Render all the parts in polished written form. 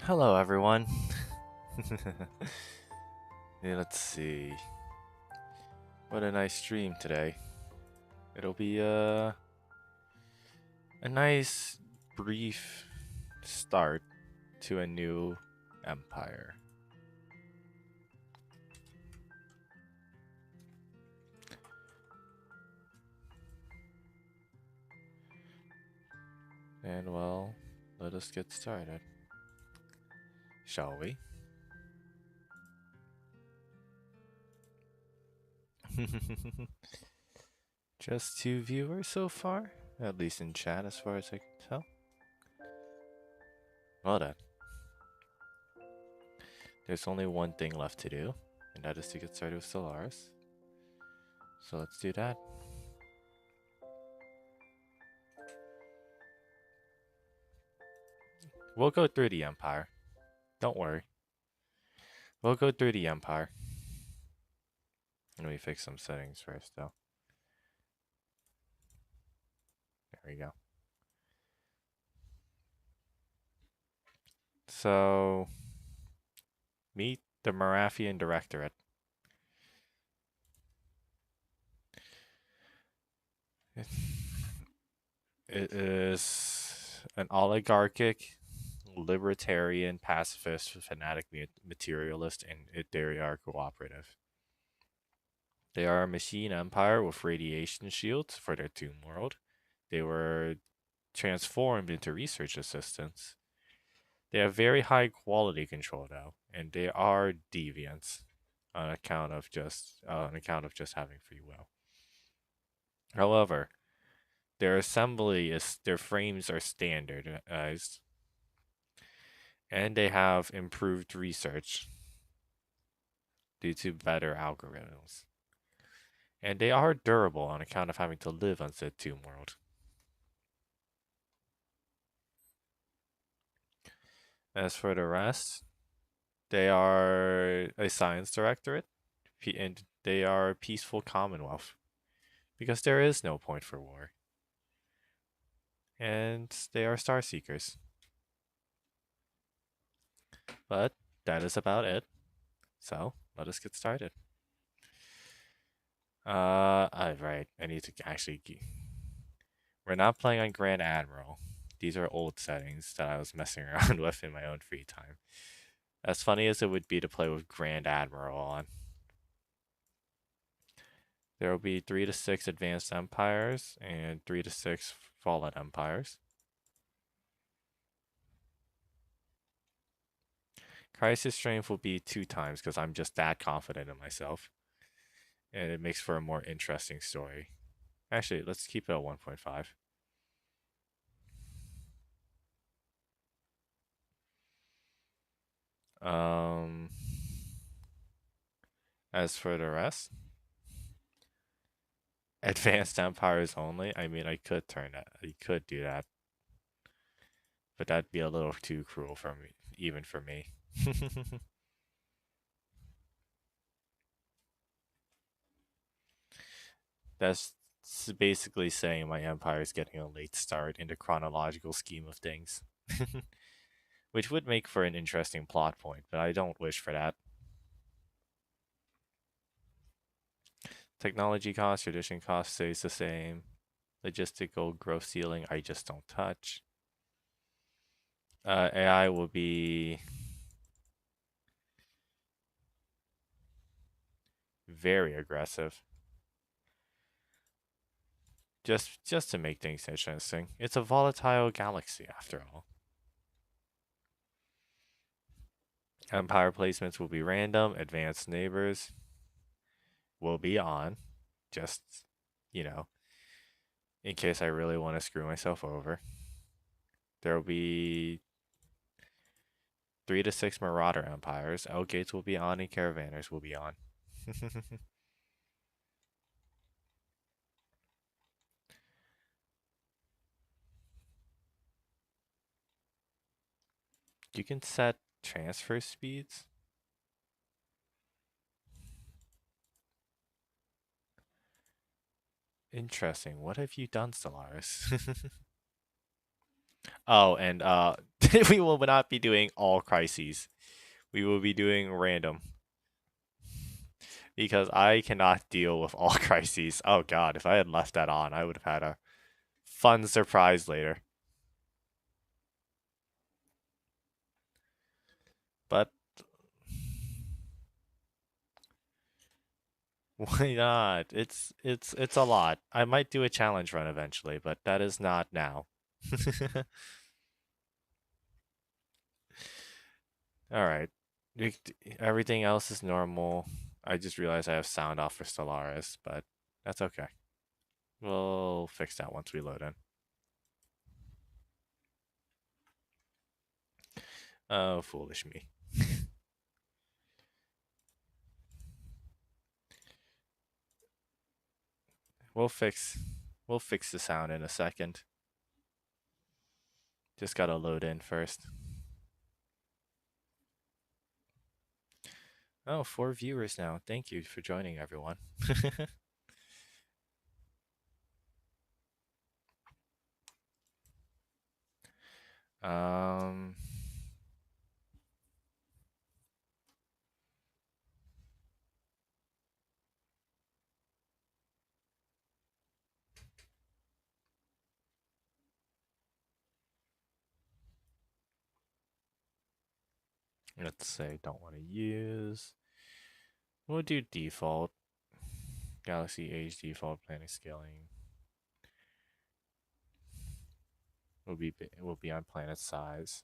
Hello, everyone. Yeah, let's see. What a nice stream today. It'll be a nice, brief start to a new empire. And well, let us get started. Shall we? Just 2 viewers so far, at least in chat as far as I can tell. Well then. There's only one thing left to do, and that is to get started with Stellaris. So let's do that. We'll go through the Empire. Don't worry. We'll go through the Empire. Let me fix some settings first, though. There we go. So, meet the Morathian Directorate. It is an oligarchic, libertarian, pacifist, fanatic materialist, and they are cooperative. They are a machine empire with radiation shields for their tomb world. They were transformed into research assistants. They have very high quality control though, and they are deviants on account of just having free will. However, their frames are standardized, and they have improved research due to better algorithms. And they are durable on account of having to live on said tomb world. As for the rest, they are a science directorate, and they are a peaceful commonwealth. Because there is no point for war. And they are star seekers. But that is about it. So let us get started. Right. I need to actually. We're not playing on Grand Admiral. These are old settings that I was messing around with in my own free time. As funny as it would be to play with Grand Admiral on. There will be 3 to 6 advanced empires and 3 to 6 fallen empires. Crisis strength will be 2 times because I'm just that confident in myself. And it makes for a more interesting story. Actually, let's keep it at 1.5. Um, as for the rest, advanced empires only. I mean, I could turn that. I could do that, but that'd be a little too cruel for me, even for me. That's basically saying my empire is getting a late start in the chronological scheme of things, which would make for an interesting plot point, but I don't wish for that. Technology cost, tradition cost stays the same. Logistical growth ceiling, I just don't touch. AI will be very aggressive. Just to make things interesting. It's a volatile galaxy after all. Empire placements will be random. Advanced neighbors will be on. Just, you know, in case I really want to screw myself over. There will be 3 to 6 Marauder empires. Outgates will be on and Caravanners will be on. You can set transfer speeds. Interesting. What have you done, Stellaris? Oh, and we will not be doing all crises. We will be doing random because I cannot deal with all crises. Oh god, if I had left that on, I would have had a fun surprise later. But why not? It's a lot. I might do a challenge run eventually, but that is not now. All right. Everything else is normal. I just realized I have sound off for Stellaris, but that's okay. We'll fix that once we load in. Oh, foolish me. We'll fix we'll fix the sound in a second. Just gotta load in first. Oh, 4 viewers now. Thank you for joining, everyone. um, let's say don't want to use. We'll do default. Galaxy age default planet scaling. Will be on planet size.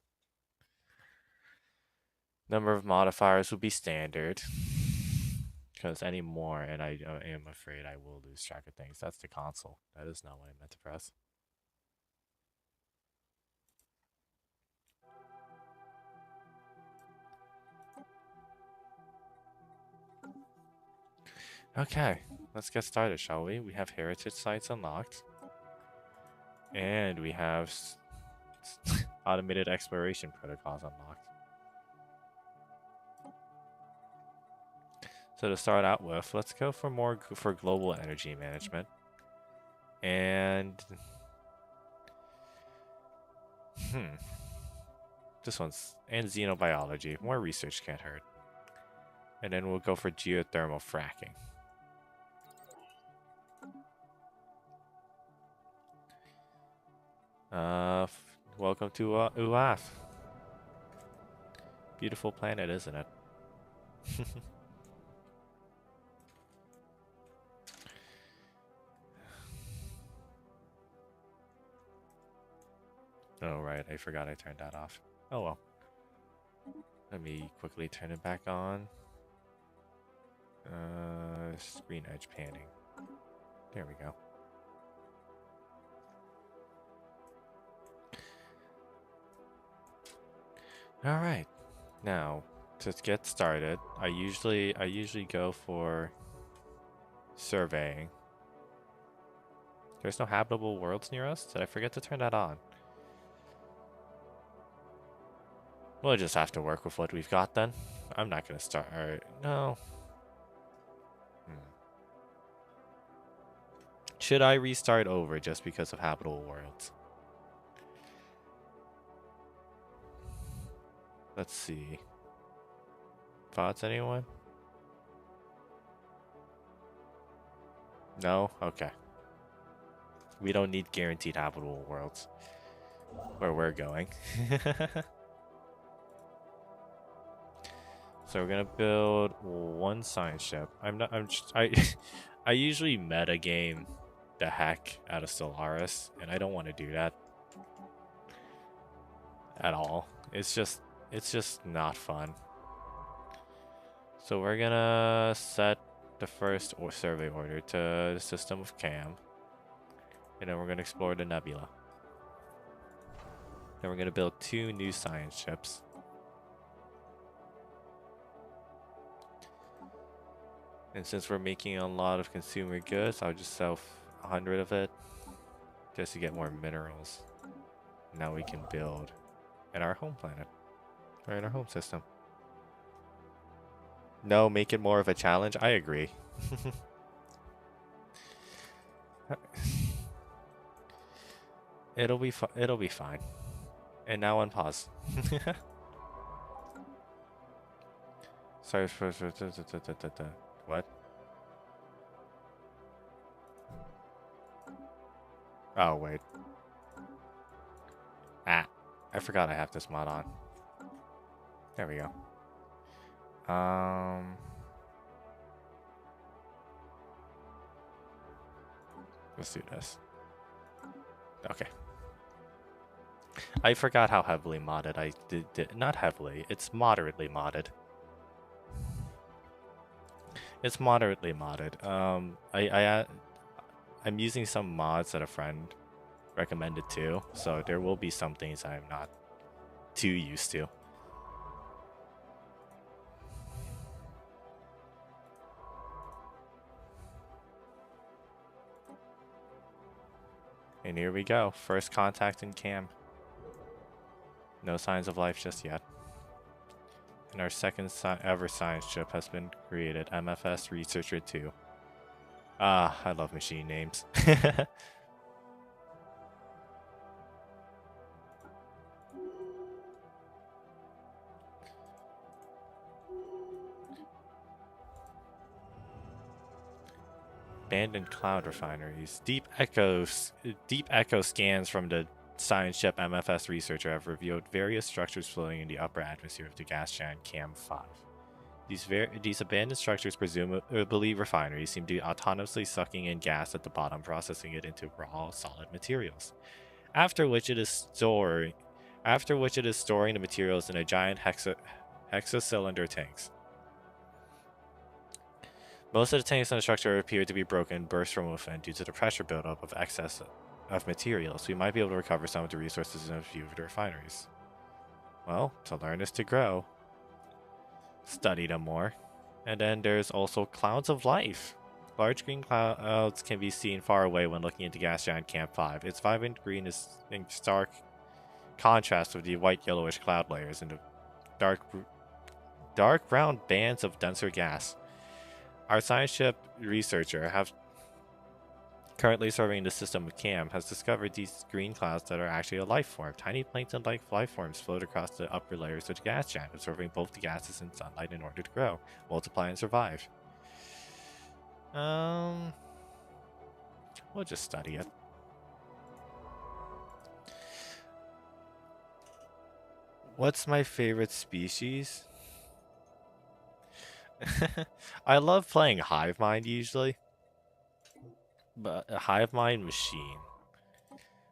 Number of modifiers will be standard. Because any more, and I am afraid I will lose track of things. That's the console. That is not what I meant to press. Okay, let's get started, shall we? We have heritage sites unlocked. And we have automated exploration protocols unlocked. So to start out with, let's go for more for global energy management. And this one's and xenobiology. More research can't hurt. And then we'll go for geothermal fracking. Welcome to UAF. Beautiful planet, isn't it? Oh, right. I forgot I turned that off. Oh, well. Let me quickly turn it back on. Screen edge panning. There we go. All right. Now, to get started, I usually go for surveying. There's no habitable worlds near us? Did I forget to turn that on? We'll just have to work with what we've got then. I'm not gonna start. Alright, no. Should I restart over just because of habitable worlds? Let's see. Thoughts, anyone? No? Okay. We don't need guaranteed habitable worlds. Where we're going. So we're gonna build one science ship. I usually meta game the heck out of Stellaris, and I don't want to do that at all. It's just not fun. So we're gonna set the first survey order to the system of Cam, and then we're gonna explore the nebula. Then we're gonna build 2 new science ships. And since we're making a lot of consumer goods, I'll just sell 100 of it just to get more minerals. Now we can build in our home planet, or in our home system. No, make it more of a challenge. I agree. It'll be fine. And now unpause. Sorry for what? Oh wait. Ah, I forgot I have this mod on. There we go. Let's do this. Okay. I forgot how heavily modded I did. Not heavily. It's moderately modded. It's moderately modded. I'm using some mods that a friend recommended too, so there will be some things I'm not too used to. And here we go. First contact in camp. No signs of life just yet. And our second ever science ship has been created. MFS Researcher 2. Ah, I love machine names. Abandoned cloud refineries. Deep echo scans from the science ship MFS Researcher have revealed various structures floating in the upper atmosphere of the gas giant Cam 5. These abandoned structures, presumably refineries, seem to be autonomously sucking in gas at the bottom, processing it into raw, solid materials. After which it is storing the materials in a giant hexacylinder tanks. Most of the tanks in the structure appear to be broken, burst from within due to the pressure buildup of excess of materials. We might be able to recover some of the resources in a few of the refineries. Well, to learn is to grow. Study them more. And then there's also clouds of life. Large green clouds can be seen far away when looking into gas giant Camp 5. Its vibrant green is in stark contrast with the white yellowish cloud layers and the dark brown bands of denser gas. Our science ship researcher, currently surveying the system of Cam, has discovered these green clouds that are actually a life form. Tiny plankton-like life forms float across the upper layers of the gas giant, absorbing both the gases and sunlight in order to grow, multiply, and survive. We'll just study it. What's my favorite species? I love playing Hive Mind usually, but a Hive Mind machine.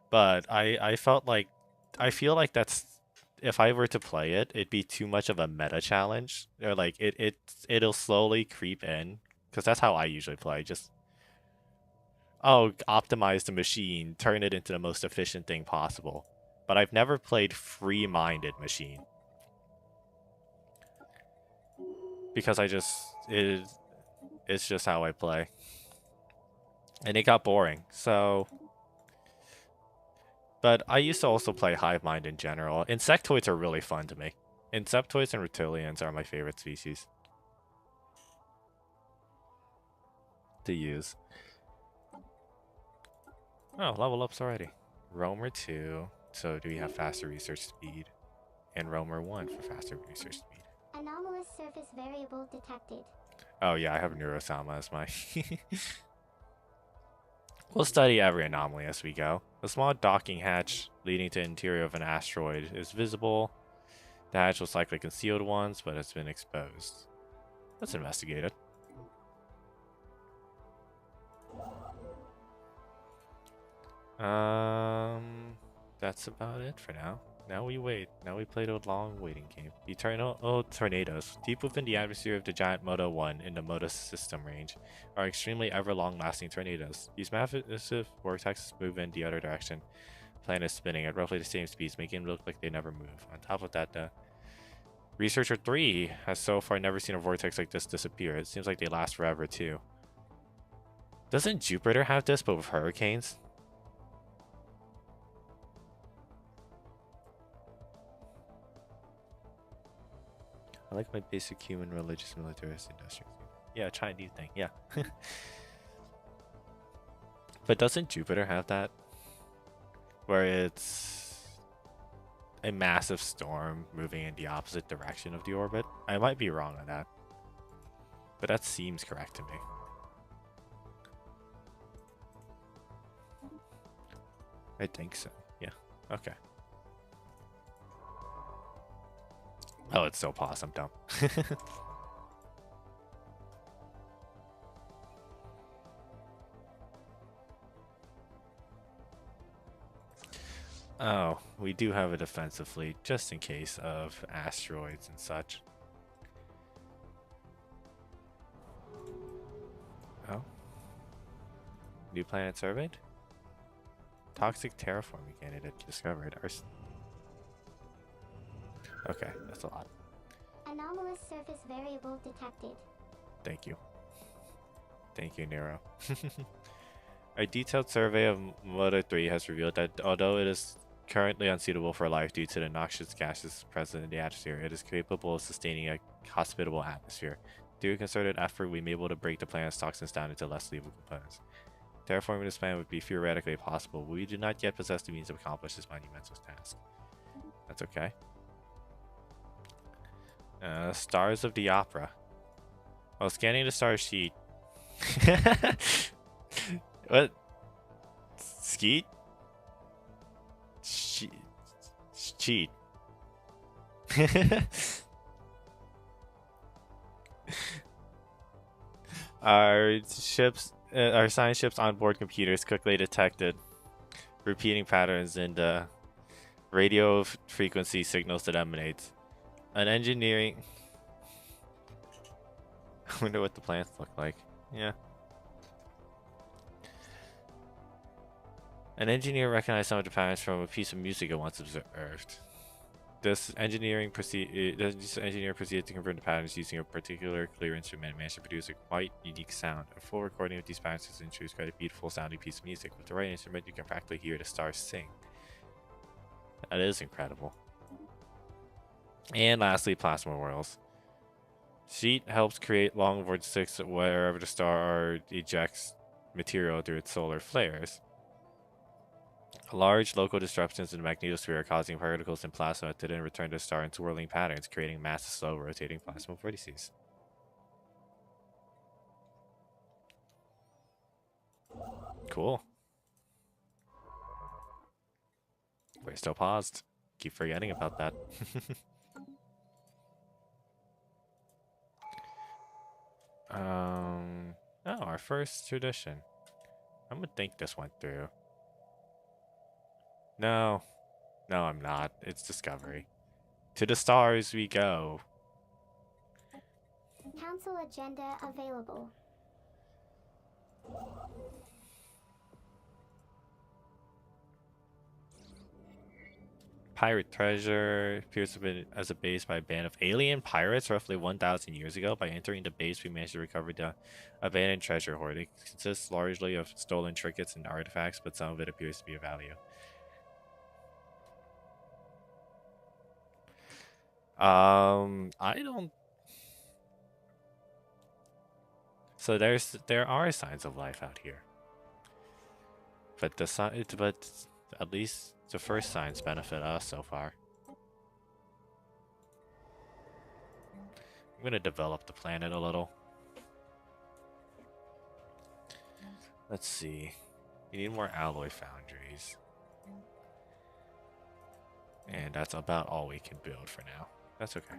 But I felt like I feel like that's if I were to play it, it'd be too much of a meta challenge. Or like it'll slowly creep in because that's how I usually play. Just optimize the machine, turn it into the most efficient thing possible. But I've never played free-minded machine because it's just how I play, and it got boring. So. But I used to also play Hive Mind in general. Insectoids are really fun to me. Insectoids and reptilians are my favorite species to use. Oh, level ups already. Roamer 2. So do we have faster research speed? And Roamer 1 for faster research speed. Anomalous surface variable detected. Oh yeah, I have Neurosama as my... We'll study every anomaly as we go. A small docking hatch leading to the interior of an asteroid is visible. The hatch was likely concealed once, but it's been exposed. Let's investigate it. That's about it for now. Now we wait. Now we play the long waiting game. Eternal tornadoes, deep within the atmosphere of the giant Moto 1 in the Moto system range, are extremely ever-long-lasting tornadoes. These massive vortexes move in the other direction. The planet is spinning at roughly the same speeds, making them look like they never move. On top of that, the Researcher 3 has so far never seen a vortex like this disappear. It seems like they last forever, too. Doesn't Jupiter have this, but with hurricanes? I like my basic human, religious, militarist, industrial. Yeah, try a new thing. Yeah. But doesn't Jupiter have that? Where it's a massive storm moving in the opposite direction of the orbit. I might be wrong on that, but that seems correct to me. I think so. Yeah. Okay. Oh, it's still paused. I'm dumb. Oh, we do have a defensive fleet just in case of asteroids and such. Oh. New planet surveyed? Toxic terraforming candidate discovered. Okay, that's a lot. Anomalous surface variable detected. Thank you. Thank you, Nero. A detailed survey of Moda 3 has revealed that although it is currently unsuitable for life due to the noxious gases present in the atmosphere, it is capable of sustaining a hospitable atmosphere. Through a concerted effort, we may be able to break the planet's toxins down into less lethal components. Terraforming this planet would be theoretically possible, but we do not yet possess the means to accomplish this monumental task. That's okay. Stars of the Opera. While scanning the star sheet. What? Skeet? Cheat. Our science ships onboard computers quickly detected repeating patterns in the radio frequency signals that emanates. An engineering. I wonder what the plants look like. Yeah. An engineer recognized some of the patterns from a piece of music it once observed. This engineer proceeded to confirm the patterns using a particular clear instrument and managed to produce a quite unique sound. A full recording of these patterns is introduced quite a beautiful sounding piece of music. With the right instrument, you can practically hear the stars sing. That is incredible. And lastly, plasma whirls. Sheet helps create long vortices wherever the star ejects material through its solar flares. Large local disruptions in the magnetosphere are causing particles in plasma to then return to the star in swirling patterns, creating massive, slow rotating plasma vortices. Cool. We're still paused. Keep forgetting about that. Oh, our first tradition. I'm gonna think this went through. No. No, I'm not. It's discovery. To the stars we go. Council agenda available. Pirate treasure appears to have been as a base by a band of alien pirates roughly 1,000 years ago. By entering the base, we managed to recover the abandoned treasure hoard. It consists largely of stolen trinkets and artifacts, but some of it appears to be of value. I don't. So there are signs of life out here, but at least the first signs benefit us so far. I'm gonna develop the planet a little. Let's see. We need more alloy foundries. And that's about all we can build for now. That's okay.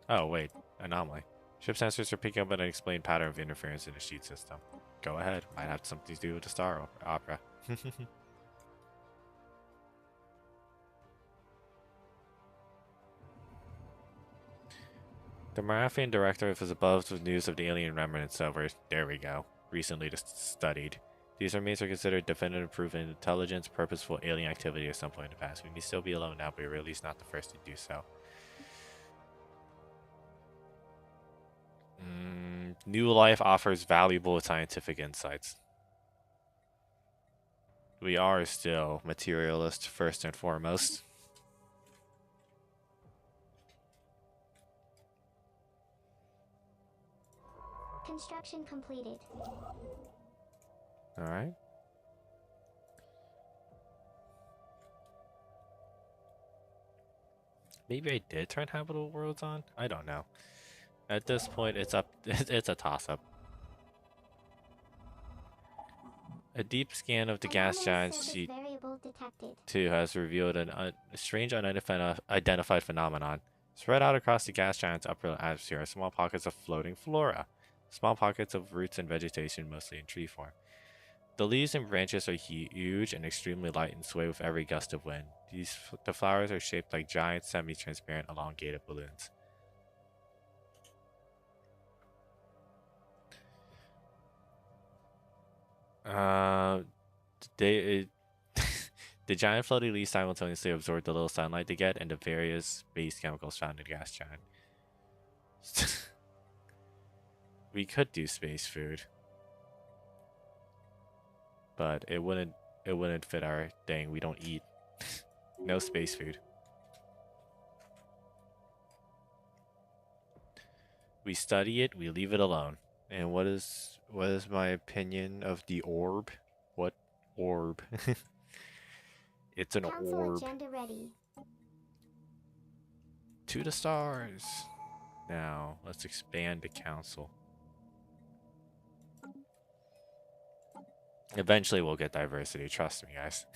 Oh, wait. Anomaly. Ship sensors are picking up an unexplained pattern of interference in the sheet system. Go ahead. Might have something to do with the Star Opera. The Morathian director is above with news of the alien remnants over, there we go, recently studied. These remains are considered definitive proof of intelligence, purposeful alien activity at some point in the past. We may still be alone now, but we're at least not the first to do so. New life offers valuable scientific insights. We are still materialist first and foremost. Construction completed. Alright. Maybe I did turn habitable worlds on? I don't know. At this point, it's up. It's a toss-up. A deep scan of the gas Anomalous giant's surface variable detected. C2 has revealed a strange unidentified phenomenon. Spread out across the gas giant's upper atmosphere are small pockets of floating flora. Small pockets of roots and vegetation, mostly in tree form. The leaves and branches are huge and extremely light and sway with every gust of wind. The flowers are shaped like giant, semi-transparent, elongated balloons. Uh, they the giant floating leaves simultaneously absorb the little sunlight they get and the various base chemicals found in the gas giant. We could do space food, but it wouldn't fit our thing. We don't eat. No space food. We study it, we leave it alone. And what is my opinion of the orb? What orb? It's an Council orb. agenda ready. To the stars. Now, let's expand the council. Eventually we'll get diversity, trust me, guys.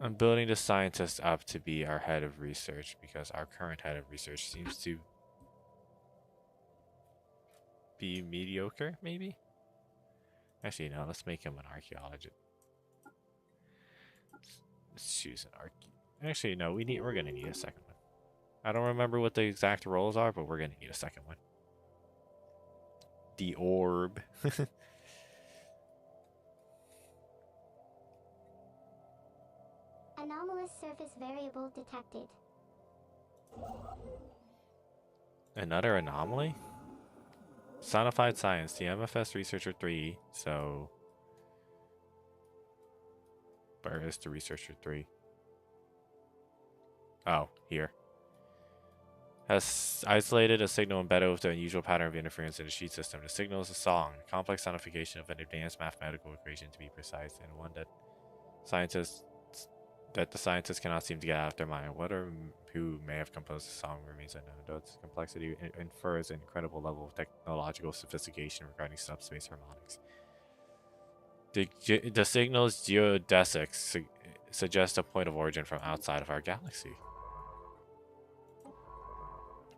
I'm building the scientist up to be our head of research because our current head of research seems to be mediocre, maybe? Actually, no, let's make him an archaeologist. Let's choose an Actually, no, we're gonna need a second one. I don't remember what the exact roles are, but we're gonna need a second one. The orb. Anomalous surface variable detected. Another anomaly? Sonified science, the MFS researcher 3, so where is the researcher 3? Oh, here. Has isolated a signal embedded with the unusual pattern of interference in the sheet system. The signal is a song, a complex sonification of an advanced mathematical equation to be precise, and one that the scientists cannot seem to get out of their mind. Who may have composed the song remains unknown, though its complexity infers an incredible level of technological sophistication regarding subspace harmonics. The signal's geodesics suggest a point of origin from outside of our galaxy.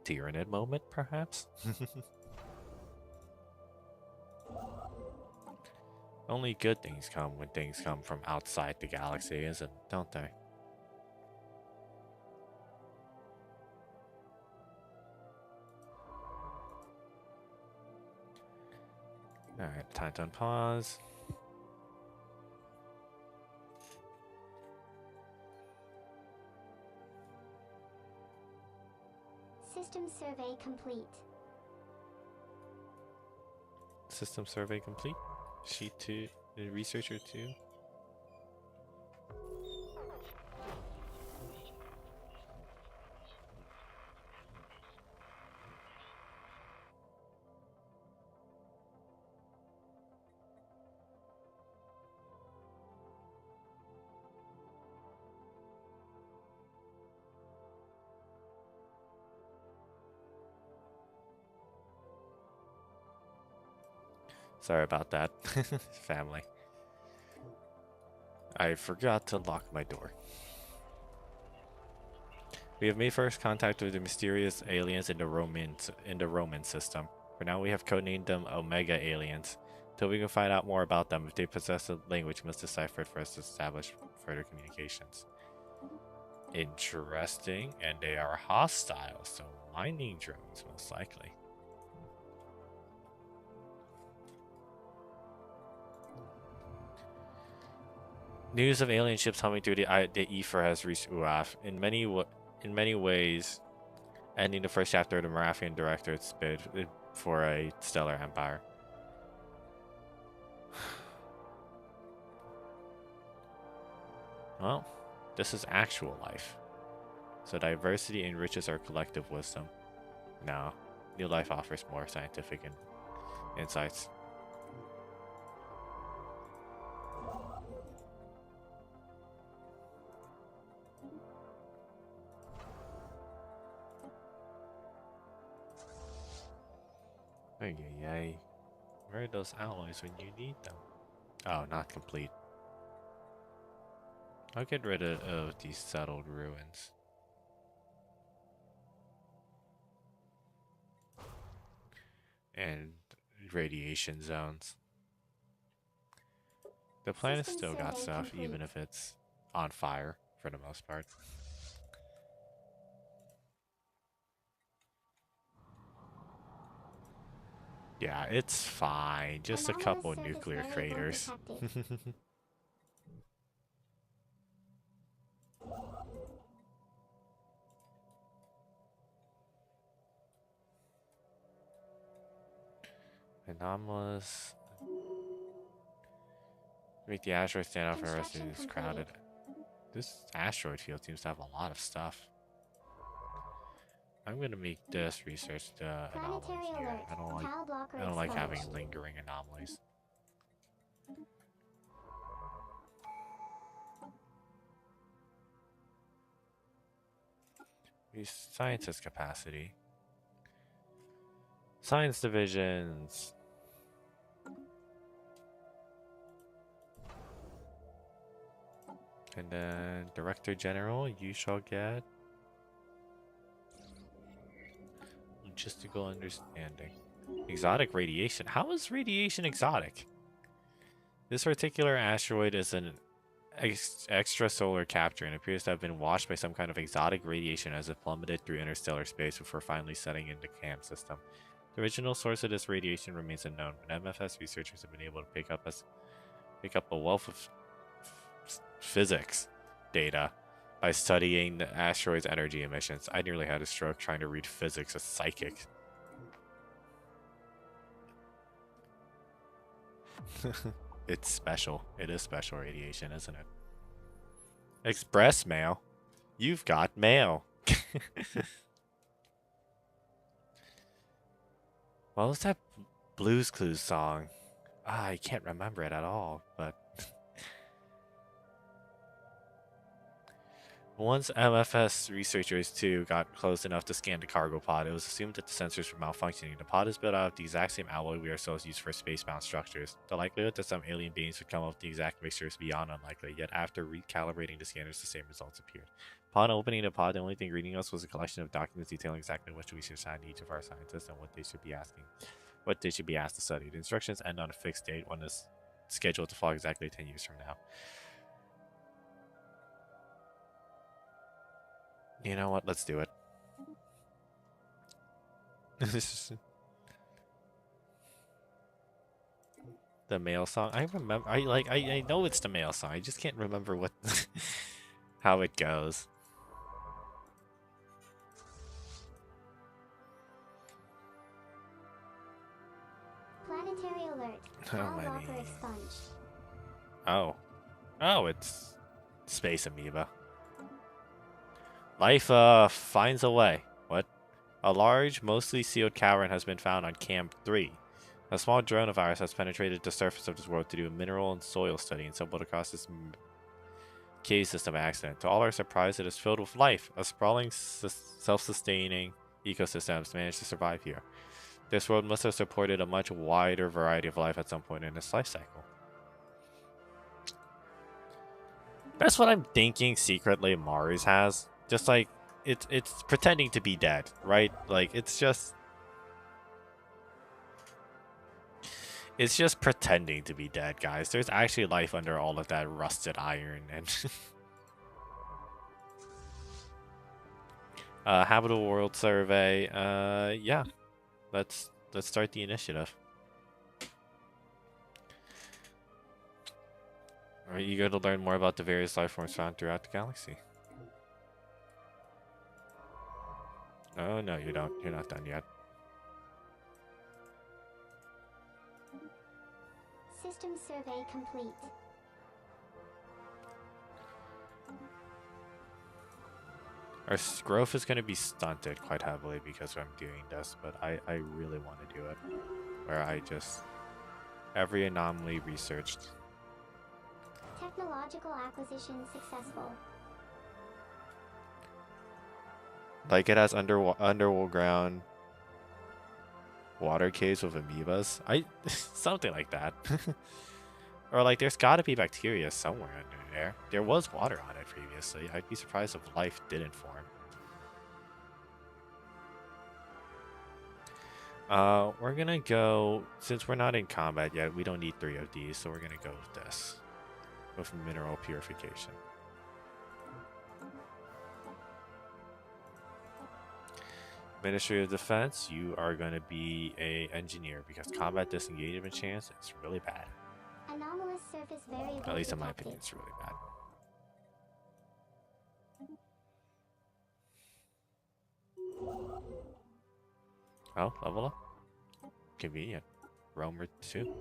Tyranid moment, perhaps? Only good things come when things come from outside the galaxy, don't they? Alright, time to unpause. System survey complete. System survey complete. Sheet 2, researcher 2. Sorry about that, family. I forgot to lock my door. We have made first contact with the mysterious aliens in the Roman system. For now, we have codenamed them Omega aliens. Till we can find out more about them, if they possess a language, we must decipher it for us to establish further communications. Interesting, and they are hostile, so mining drones most likely. News of alien ships humming through the ether has reached Uaf. In many ways, ending the first chapter of the Morathian Directorate's bid for a stellar empire. Well, this is actual life. So diversity enriches our collective wisdom. No, new life offers more scientific insights. Ay, ay, ay. Where are those alloys when you need them? Oh, not complete. I'll get rid of these settled ruins. And radiation zones. The planet's System still got survey stuff, complete. even if it's on fire, for the most part. Yeah, it's fine. Just a Anomalous couple surface nuclear variable craters. detected. Anomalous. Make the asteroid stand out from the rest of Construction this completed. crowded. This asteroid field seems to have a lot of stuff. I'm gonna make this research the anomaly Planetary here. alert. Tile blocker I don't like having expunged. lingering anomalies. Scientist capacity. Science divisions. And then Director General, you shall get logistical understanding. Exotic radiation. How is radiation exotic? This particular asteroid is an extrasolar capture and appears to have been washed by some kind of exotic radiation as it plummeted through interstellar space before finally setting into camp system. The original source of this radiation remains unknown, but MFS researchers have been able to pick up a wealth of physics data by studying the asteroid's energy emissions. I nearly had a stroke trying to read physics as psychic. It's special. It is special radiation, isn't it? Express mail. You've got mail. What was that Blues Clues song? I can't remember it at all, but once MFS researchers too got close enough to scan the cargo pod, it was assumed that the sensors were malfunctioning. The pod is built out of the exact same alloy we ourselves use for spacebound structures. The likelihood that some alien beings would come up with the exact mixture is beyond unlikely, yet after recalibrating the scanners, the same results appeared. Upon opening the pod, the only thing greeting us was a collection of documents detailing exactly what we should assign to each of our scientists and what they should be asked to study. The instructions end on a fixed date, one is scheduled to fall exactly 10 years from now. You know what? Let's do it. The male song. I remember. I know it's the male song. I just can't remember what how it goes. Planetary alert. How Tile many? blocker expunged. Oh, it's space amoeba. Life finds a way. What? A large, mostly sealed cavern has been found on Camp 3. A small drone of ours has penetrated the surface of this world to do a mineral and soil study and stumbled across this cave system by accident. To all our surprise, it is filled with life. A sprawling, self-sustaining ecosystem has managed to survive here. This world must have supported a much wider variety of life at some point in its life cycle. That's what I'm thinking secretly Mars has. Just like, it's pretending to be dead, right? Like, it's just pretending to be dead, guys. There's actually life under all of that rusted iron and habitable world survey. Yeah. Let's start the initiative. Are you eager to learn more about the various life forms found throughout the galaxy? Oh no, you don't. You're not done yet. System survey complete. Our growth is going to be stunted quite heavily because I'm doing this, but I really want to do it. Where I just... every anomaly researched. Technological acquisition successful. Like it has underground water caves with amoebas. Something like that. Or like there's got to be bacteria somewhere under there. There was water on it previously. I'd be surprised if life didn't form. We're gonna go, since we're not in combat yet, we don't need 3 of these, so we're gonna go with this. With mineral purification. Ministry of Defense, you are gonna be a engineer because combat disengagement chance is really bad. Anomalous surface variable At least in my detected. opinion, it's really bad. Oh, level up. Convenient. Roamer 2.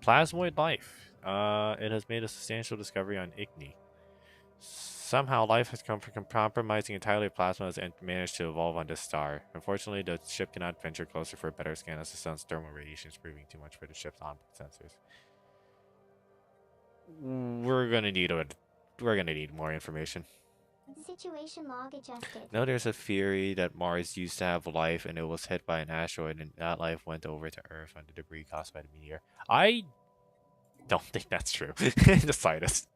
Plasmoid life. It has made a substantial discovery on Igni. Somehow life has come from compromising entirely plasmas and managed to evolve on this star. Unfortunately, the ship cannot venture closer for a better scan as the sun's thermal radiation is proving too much for the ship's onboard sensors. We're gonna need more information. Situation log adjusted. Now there's a theory that Mars used to have life and it was hit by an asteroid and that life went over to Earth under debris caused by the meteor. I don't think that's true. The slightest.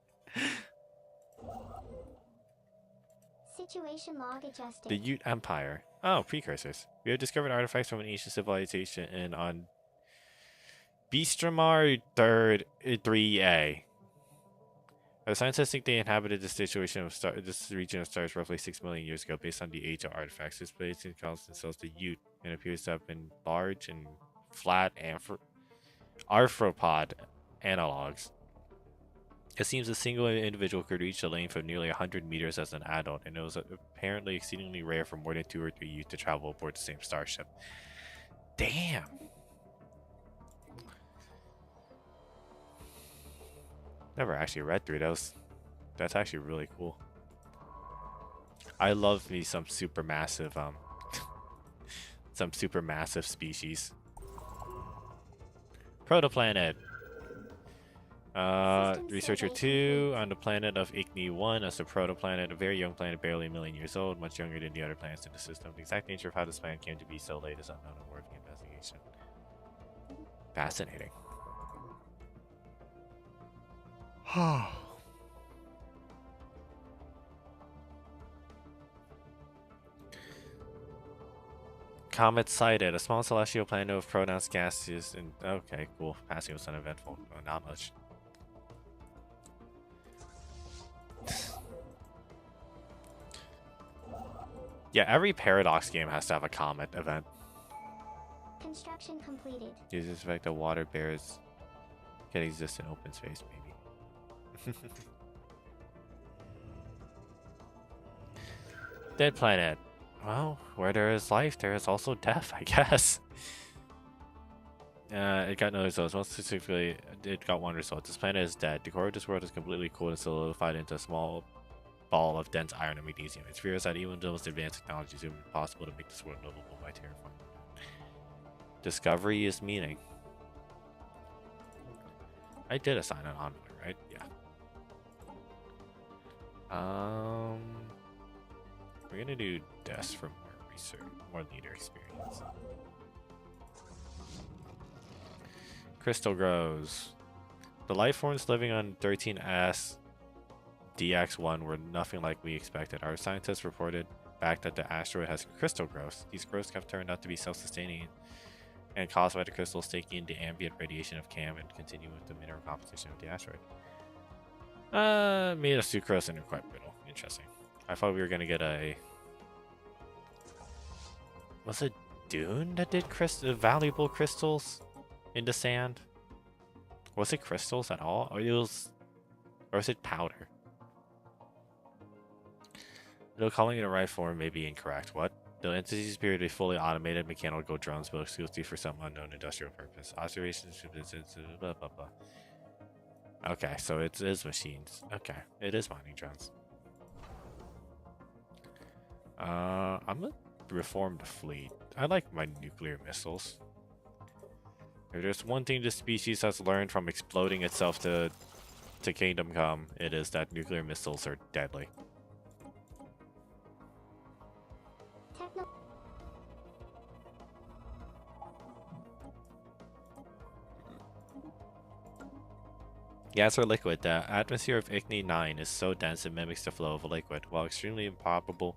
Situation log adjusted. The Ute Empire. Oh, precursors. We have discovered artifacts from an ancient civilization on Beastramar 3A. Scientists think they inhabited this this region of stars roughly 6 million years ago based on the age of artifacts. This place calls themselves the Ute and appears to have been large and flat arthropod analogs. It seems a single individual could reach a length of nearly 100 meters as an adult, and it was apparently exceedingly rare for more than 2 or 3 Ute to travel aboard the same starship. Damn! Never actually read through those. That's actually really cool. I love me some supermassive species. Protoplanet. Researcher 2 on the planet of Igni 1 as a protoplanet, a very young planet, barely a million years old, much younger than the other planets in the system. The exact nature of how this planet came to be so late is unknown and worthy investigation. Fascinating. Comet sighted. A small celestial planet of pronounced gases and okay, cool. Passing was uneventful. Oh, not much. Yeah, every Paradox game has to have a comet event. Construction completed. You suspect that water bears can exist in open space, maybe. Dead planet. Well, where there is life, there is also death, I guess. It got no results. Most specifically, it got one result. This planet is dead. The core of this world is completely cooled and solidified into a small ball of dense iron and magnesium. It fears that even with the most advanced technologies, it would be possible to make this world livable by terraforming. Discovery is meaning. I did assign an envoy, right? Yeah. We're gonna do this for more research, more leader experience. Crystal grows. The life forms living on 13S DX1 were nothing like we expected. Our scientists reported back that the asteroid has crystal growths. These growths have turned out to be self-sustaining and caused by the crystals taking in the ambient radiation of CAM and continue with the mineral composition of the asteroid. Made of sucrose and they're quite brittle. Interesting. I thought we were gonna get a... Was it Dune that did valuable crystals in the sand? Was it crystals at all? Or was it powder? Though calling it a right form may be incorrect. What? The entities appear to be fully automated mechanical drones built exclusively for some unknown industrial purpose. Observations, blah blah blah. Okay, so it is machines. Okay, it is mining drones. I'm gonna reform the fleet. I like my nuclear missiles. If there's one thing this species has learned from exploding itself to Kingdom Come, it is that nuclear missiles are deadly. Gas or liquid, the atmosphere of Igni 9 is so dense it mimics the flow of a liquid. While extremely improbable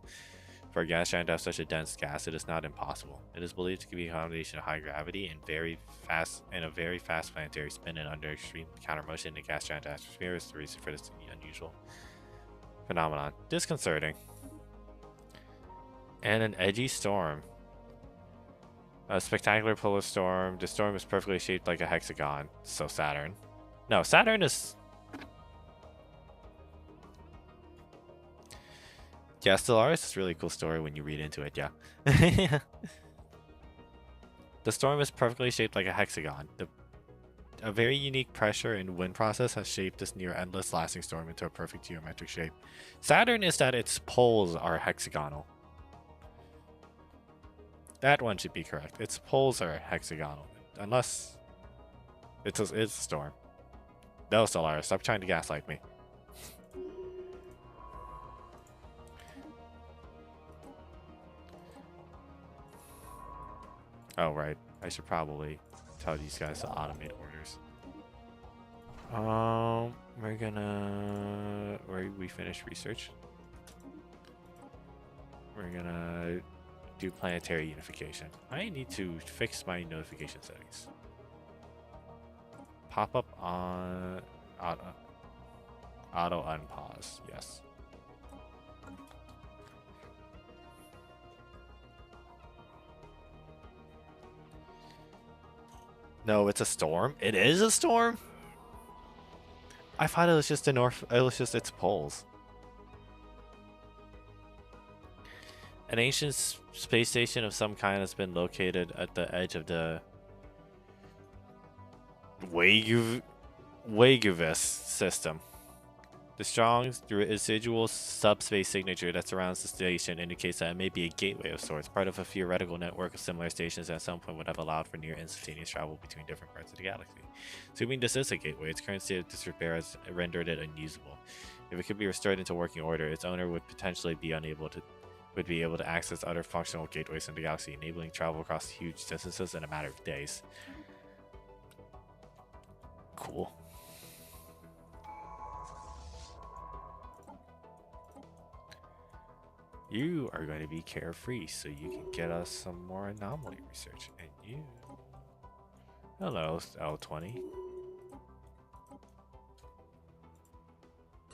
for a gas giant to have such a dense gas, it is not impossible. It is believed to be a combination of high gravity and a very fast planetary spin and under extreme counter motion in the gas giant atmosphere is the reason for this unusual phenomenon. Disconcerting. And an edgy storm. A spectacular polar storm. The storm is perfectly shaped like a hexagon. So Saturn. No, Saturn is... Yeah, Stellaris is a really cool story when you read into it, yeah. The storm is perfectly shaped like a hexagon. A very unique pressure and wind process has shaped this near endless lasting storm into a perfect geometric shape. Saturn is that its poles are hexagonal. That one should be correct. Its poles are hexagonal. Unless it's a storm. No, Stellaris, stop trying to gaslight me. Oh, right. I should probably tell these guys to automate orders. We're gonna... we finished research. We're gonna do planetary unification. I need to fix my notification settings. Pop up on auto unpause. Yes. No, it's a storm. It is a storm. I thought it was just a north. It was just its poles. An ancient space station of some kind has been located at the edge of the Waguvus system. The strong residual subspace signature that surrounds the station indicates that it may be a gateway of sorts, part of a theoretical network of similar stations that at some point would have allowed for near instantaneous travel between different parts of the galaxy. Assuming this is a gateway, its current state of disrepair has rendered it unusable. If it could be restored into working order, its owner would potentially be able to access other functional gateways in the galaxy, enabling travel across huge distances in a matter of days. Cool. You are going to be carefree, so you can get us some more anomaly research. And you... Hello, L20.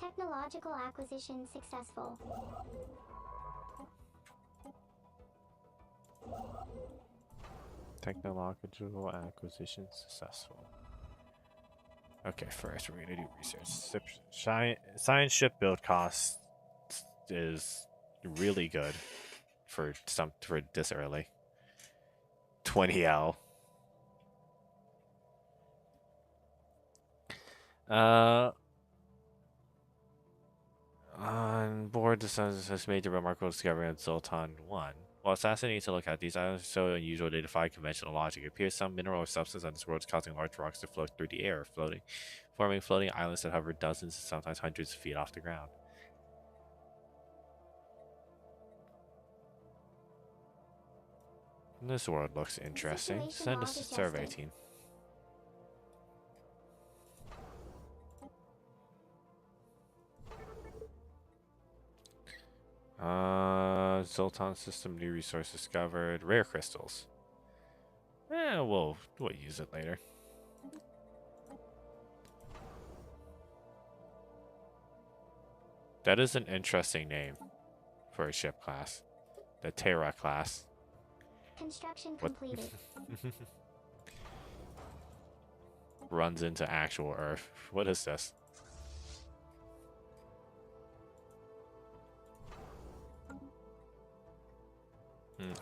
Technological acquisition successful. Technological acquisition successful. Okay, first we're going to do research. Science ship build cost is really good for this early. 20L. On board, the sun has made the remarkable discovery of Zoltan 1. While it's fascinating to look at, these islands are so unusual they defy conventional logic. It appears some mineral or substance on this world is causing large rocks to float through the air, forming floating islands that hover dozens and sometimes hundreds of feet off the ground. This world looks interesting. Send us a survey team. Zoltan system, new resource discovered. Rare crystals. We'll use it later. That is an interesting name for a ship class. The Terra class. Construction completed. Runs into actual Earth. What is this?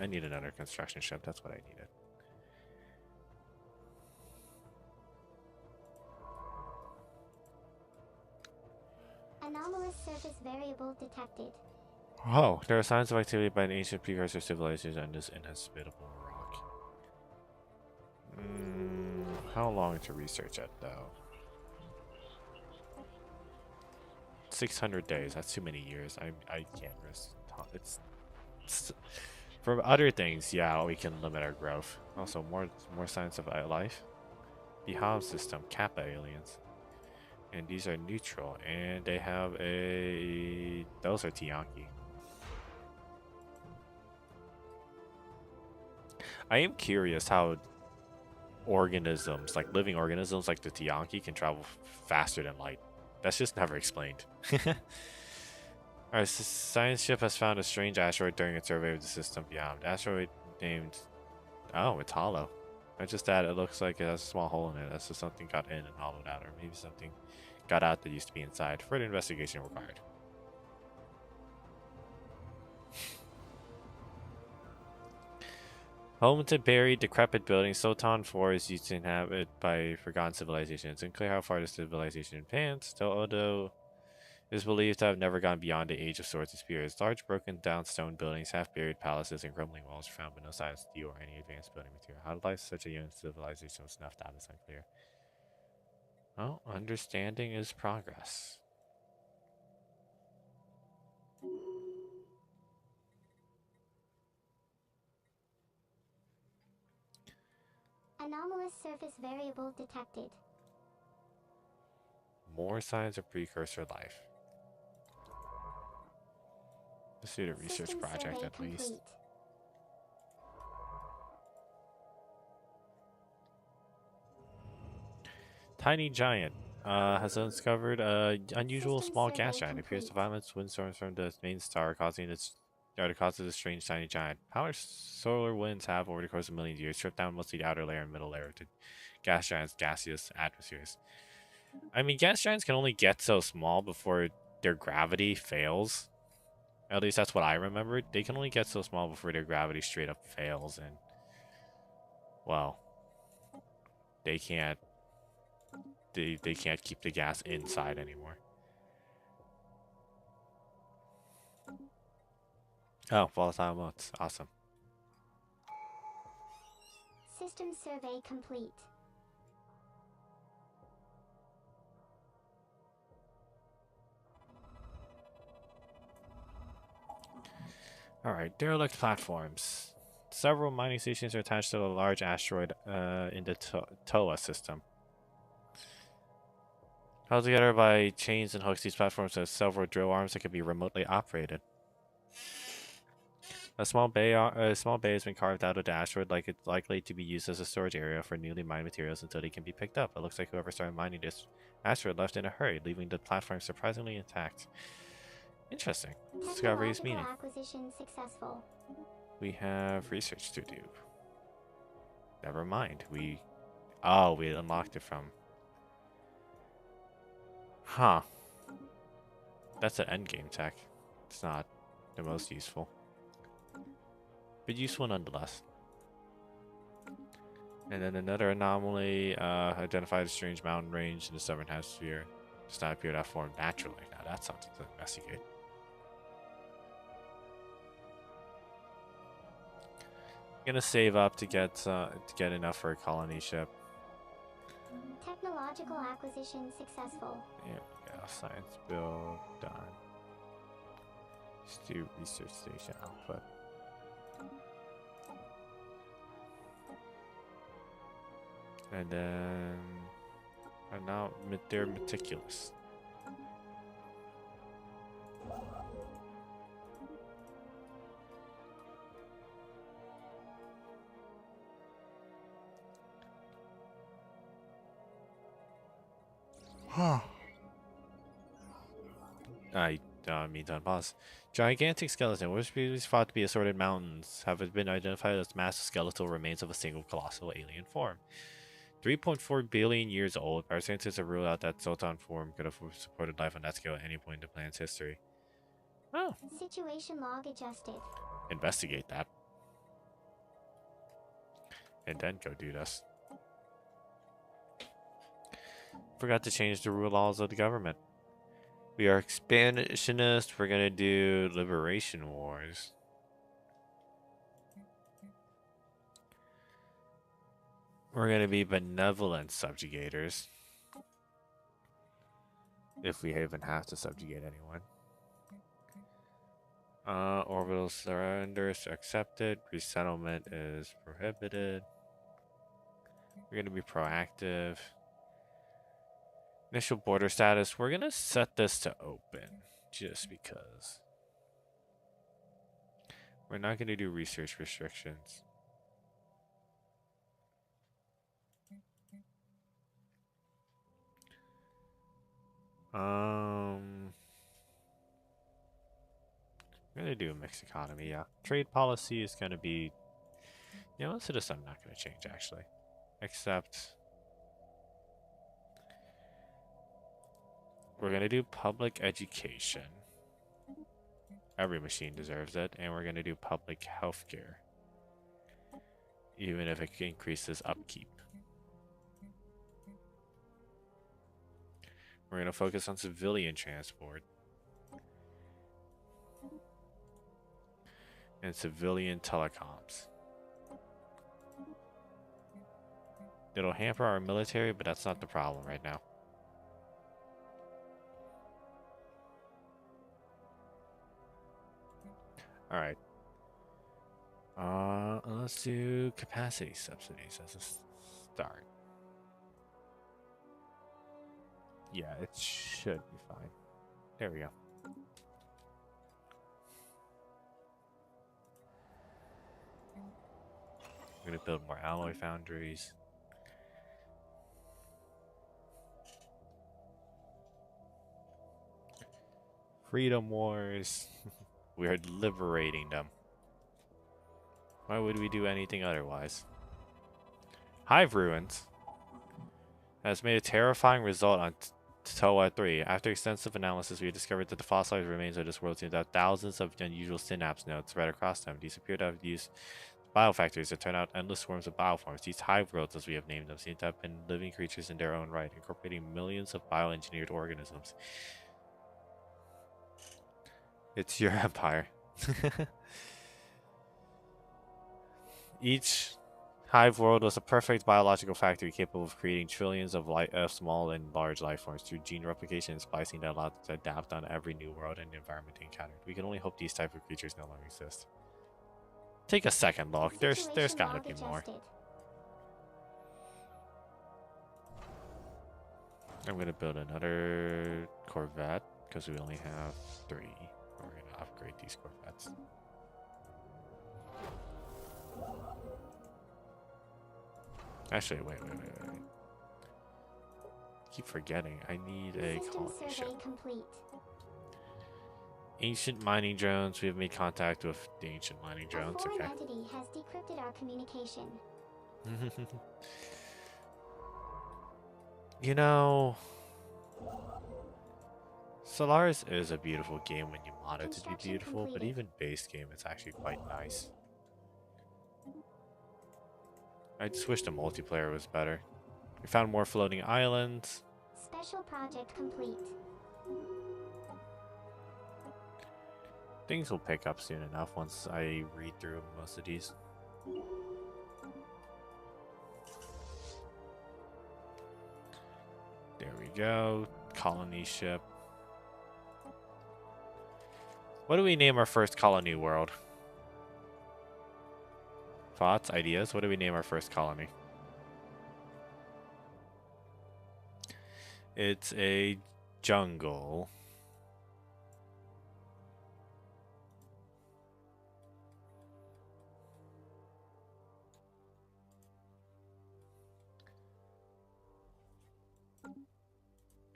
I need another construction ship. That's what I needed. Anomalous surface variable detected. Oh, there are signs of activity by an ancient precursor civilization on this inhospitable rock. How long to research it, though? 600 days. That's too many years. I can't risk. It's for other things, yeah, we can limit our growth. Also, more signs of life. The Hobbs system, Kappa aliens. And these are neutral. And they have a... Those are Tianki. I am curious how organisms, like living organisms like the Tianki, can travel faster than light. That's just never explained. Our science ship has found a strange asteroid during its survey of the system beyond. The asteroid named... Oh, it's hollow. Not just that, it looks like it has a small hole in it. That's just something got in and hollowed out, or maybe something got out that used to be inside. Further investigation required. Home to buried, decrepit buildings, Sotan 4 is used to inhabit by forgotten civilizations. It's unclear how far the civilization advanced, though Odo is believed to have never gone beyond the age of swords and spears. Large broken down stone buildings, half-buried palaces, and crumbling walls were found, but no signs of steel or any advanced building material. How life such a young civilization was snuffed out is unclear. Well, understanding is progress. Anomalous surface variable detected. More signs of precursor life. Let's do the research System project survey at complete. least. Tiny Giant has discovered a unusual System small survey gas giant. It appears to complete. violence windstorms from the main star, causing its the cause of the strange tiny giant. Power solar winds have, over the course of millions of years, stripped down mostly the outer layer and middle layer of the gas giant's gaseous atmospheres. I mean, gas giants can only get so small before their gravity fails. At least that's what I remembered. They can only get so small before their gravity straight up fails, and well, they can't they can't keep the gas inside anymore. Oh, volatile modes. Awesome. System survey complete. Alright, derelict platforms. Several mining stations are attached to a large asteroid in the Toa system. Held together by chains and hooks, these platforms have several drill arms that can be remotely operated. A small bay has been carved out of the asteroid, like it's likely to be used as a storage area for newly mined materials until they can be picked up. It looks like whoever started mining this asteroid left in a hurry, leaving the platform surprisingly intact. Interesting. Discovery's meaning. Acquisition successful. We have research to do. Never mind. We unlocked it from... Huh. That's an endgame tech. It's not the most useful. But useful nonetheless. And then another anomaly identified a strange mountain range in the southern hemisphere. Does not appear to have formed naturally. Now that's something to investigate. Gonna save up to get enough for a colony ship. Technological acquisition successful. There we go. Science build done. Let's do research station output. And then now they're meticulous. I mean to unpause. Gigantic skeleton, which is thought to be assorted mountains, have been identified as massive skeletal remains of a single colossal alien form. 3.4 billion years old, our scientists have ruled out that Sultan form could have supported life on that scale at any point in the planet's history. Oh. Situation log adjusted. Investigate that. And then go do this. Forgot to change the rule laws of the government. We are expansionists. We're gonna do liberation wars. We're gonna be benevolent subjugators. If we even have to subjugate anyone. Orbital surrenders are accepted. Resettlement is prohibited. We're gonna be proactive. Initial border status. We're gonna set this to open, just because. We're not gonna do research restrictions. I'm gonna do a mixed economy, yeah. Trade policy is gonna be, most of this I'm not gonna change actually. Except we're gonna do public education. Every machine deserves it, and we're gonna do public healthcare. Even if it increases upkeep. We're gonna focus on civilian transport. And civilian telecoms. It'll hamper our military, but that's not the problem right now. Alright. Let's do capacity subsidies as a start. Yeah, it should be fine. There we go. We're gonna build more alloy foundries. Freedom Wars. We are liberating them. Why would we do anything otherwise? Hive Ruins has made a terrifying result on TOA 3. After extensive analysis, we discovered that the fossilized remains of this world seem to have thousands of unusual synapse nodes spread across them. These appear to have used biofactories that turn out endless swarms of bioforms. These hive worlds, as we have named them, seem to have been living creatures in their own right, incorporating millions of bioengineered organisms. It's your empire. Each hive world was a perfect biological factory capable of creating trillions of small and large life forms through gene replication and splicing that allowed them to adapt on every new world and environment they encountered. We can only hope these type of creatures no longer exist. Take a second look. There's gotta be more. I'm gonna build another Corvette because we only have 3. We're gonna upgrade these Corvettes. Actually, wait. Keep forgetting. I need a colony ship. Ancient mining drones. We have made contact with the ancient mining drones. A foreign Okay. entity has decrypted our communication. You know, Stellaris is a beautiful game when you mod it to be beautiful, but even base game, it's actually quite nice. I just wish the multiplayer was better. We found more floating islands. Special project complete. Things will pick up soon enough once I read through most of these. There we go. Colony ship. What do we name our first colony world? Thoughts, ideas? What do we name our first colony? It's a jungle.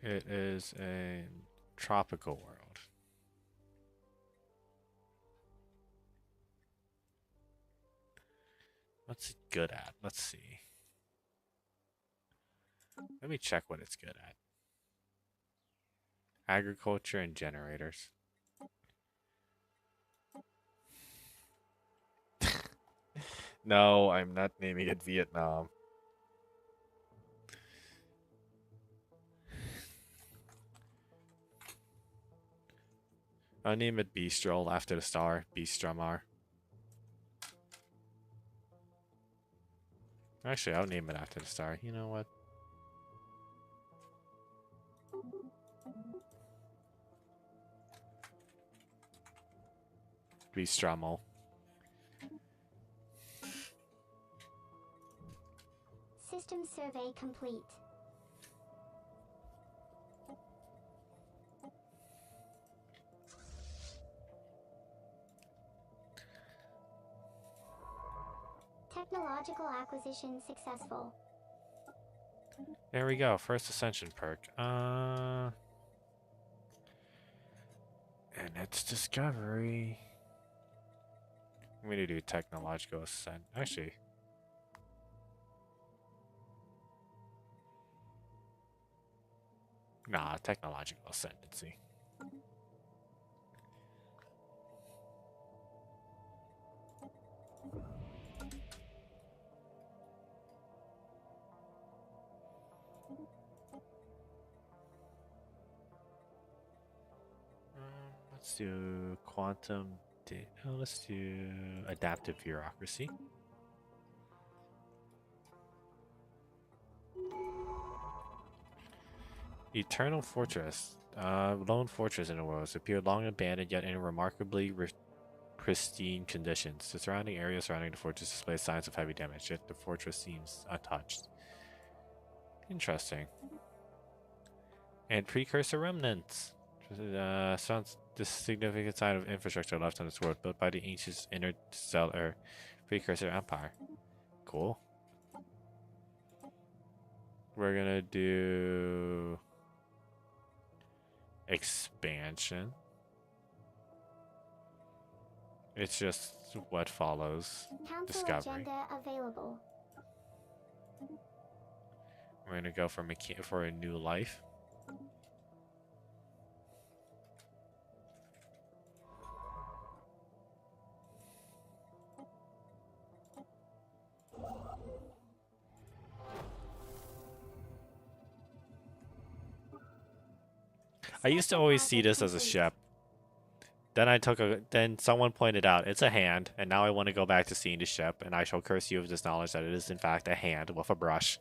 It is a tropical world. What's it good at? Let's see. Let me check what it's good at. Agriculture and generators. No, I'm not naming it Vietnam. I'll name it Bistro after the star, Bistromar. Actually, I'll name it after the star. You know what? Bistromo. System survey complete. acquisition successful. There we go. First ascension perk. And it's discovery. I'm gonna do technological ascent. Actually, nah, technological ascendancy. Let's do quantum. Let's do adaptive bureaucracy. Eternal Fortress. Lone fortress in the world. It's appeared long abandoned yet in remarkably pristine conditions. The surrounding area surrounding the fortress displays signs of heavy damage, yet the fortress seems untouched. Interesting. And precursor remnants. Sounds the significant sign of infrastructure left on this world, built by the ancient interstellar precursor empire. Cool. We're gonna do expansion. It's just what follows. Council Discovery. agenda available. We're gonna go for a new life. I used to always see this as a ship. Then someone pointed out it's a hand, and now I want to go back to seeing the ship, and I shall curse you with this knowledge that it is in fact a hand with a brush.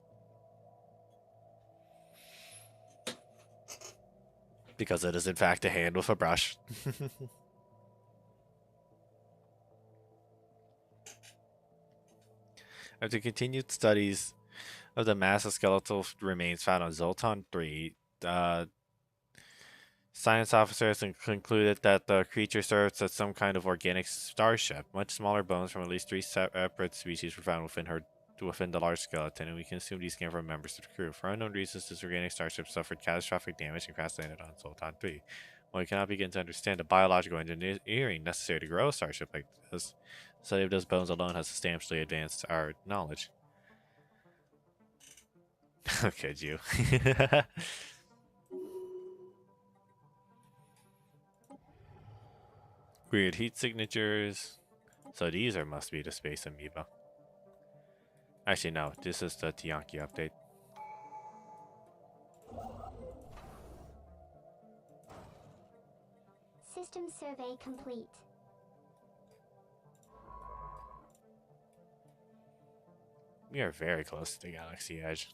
Because it is in fact a hand with a brush. After continued studies of the massive skeletal remains found on Zoltan 3, science officers concluded that the creature serves as some kind of organic starship. Much smaller bones from at least 3 separate species were found within the large skeleton, and we can assume these came from members of the crew. For unknown reasons, this organic starship suffered catastrophic damage and crash landed on Zoltan 3. While we cannot begin to understand the biological engineering necessary to grow a starship like this, the study of those bones alone has substantially advanced our knowledge. Okay, you. Weird heat signatures. So these must be the space amoeba. Actually, no. This is the Tianki update. System survey complete. We are very close to the galaxy edge.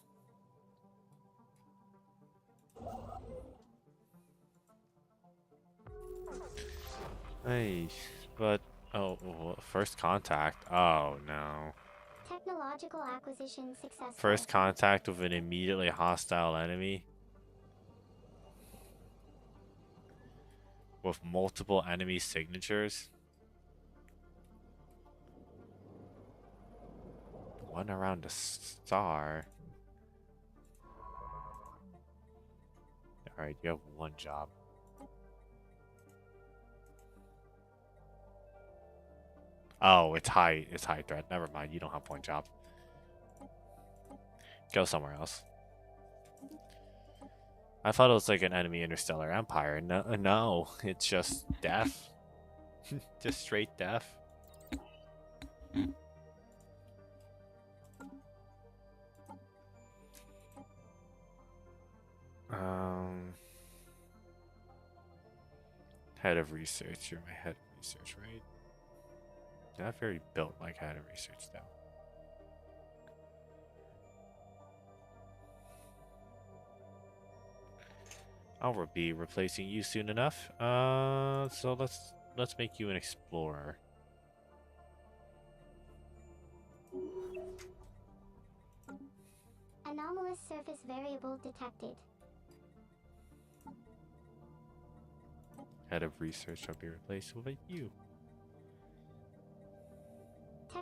Hey, but first contact. Oh no. Technological acquisition successful. First contact with an immediately hostile enemy. With multiple enemy signatures. One around the star. Alright, you have one job. Oh, it's high threat. Never mind, you don't have one job. Go somewhere else. I thought it was like an enemy interstellar empire. No, it's just death. Just straight death. Head of research. You're my head of research, right? You're not very built like head of research, though. I'll be replacing you soon enough. So let's make you an explorer. Anomalous surface variable detected. Head of research, I'll be replaced with you.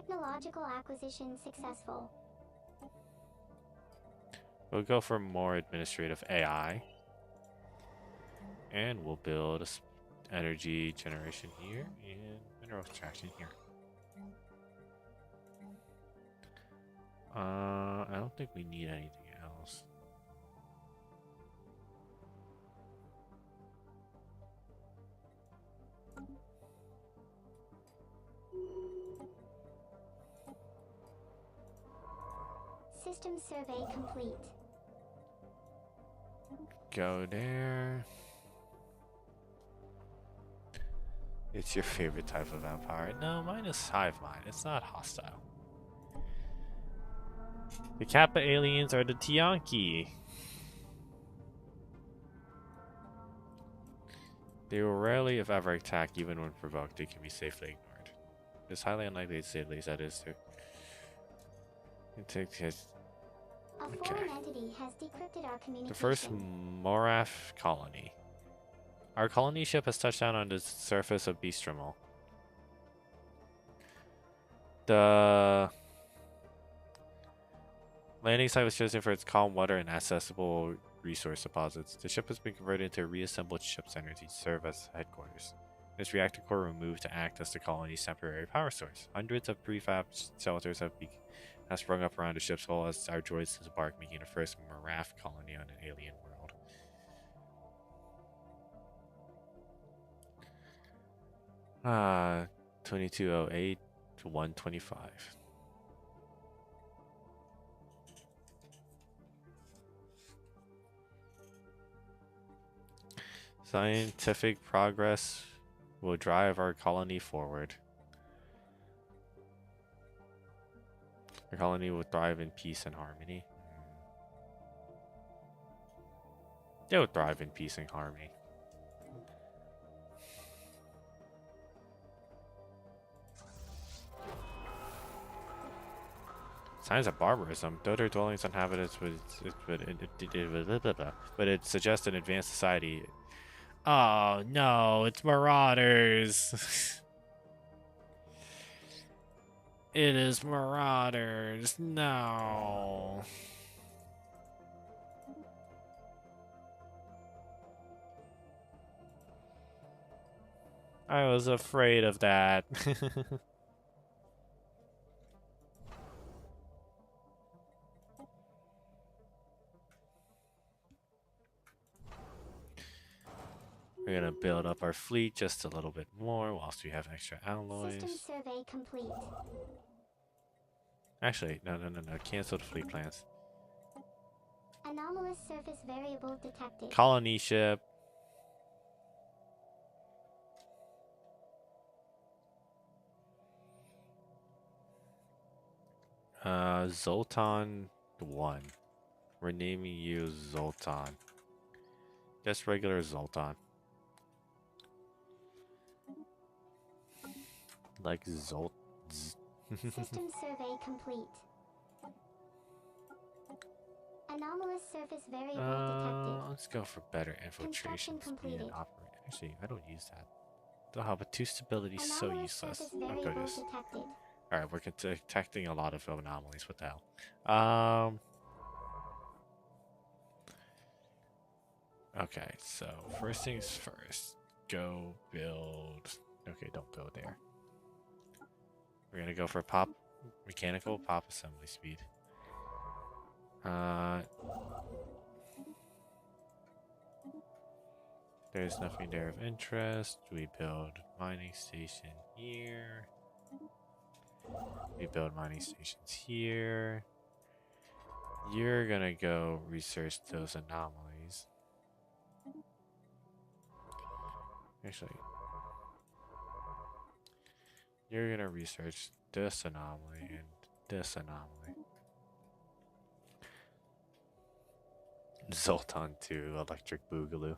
Technological acquisition successful. We'll go for more administrative AI. And we'll build energy generation here and mineral extraction here. I don't think we need anything else. System survey complete. Go there. It's your favorite type of vampire. No, mine is hive mind. It's not hostile. The Kappa aliens are the Tianki. They will rarely, if ever, attack, even when provoked. They can be safely ignored. It's highly unlikely to say at least that is to. A foreign entity has decrypted our communication. The first Morath colony. Our colony ship has touched down on the surface of Beastromal. The landing site was chosen for its calm water and accessible resource deposits. The ship has been converted into a reassembled ship center to serve as headquarters. This reactor core removed to act as the colony's temporary power source. Hundreds of prefab shelters have sprung up around the ship's hull as our droids disembark, making the first Morath colony on an alien world. Ah, 2208 to 125. Scientific progress will drive our colony forward. Our colony will thrive in peace and harmony. They will thrive in peace and harmony. Signs of barbarism. Though their dwellings inhabited but it suggests an advanced society. Oh no, it's marauders. It is marauders. No. I was afraid of that. We're gonna build up our fleet just a little bit more whilst we have extra alloys. System survey complete. Actually, no. Cancel the fleet plans. Anomalous surface variable detected. Colony ship. Zoltan 1. We're naming you Zoltan. Just regular Zoltan. Like System survey complete. Anomalous surface variable detected. Let's go for better infiltration speed and operate. Actually, I don't use that. Oh, but 2 stability is so useless. Oh goodness. Alright, we're detecting a lot of anomalies. What the hell? Okay, so first things first. Go build. Okay, don't build there. We're gonna go for mechanical pop assembly speed. There's nothing there of interest. We build mining station here. We build mining stations here. You're gonna go research those anomalies. Actually, you're gonna research this anomaly and this anomaly. Zoltan 2, Electric Boogaloo.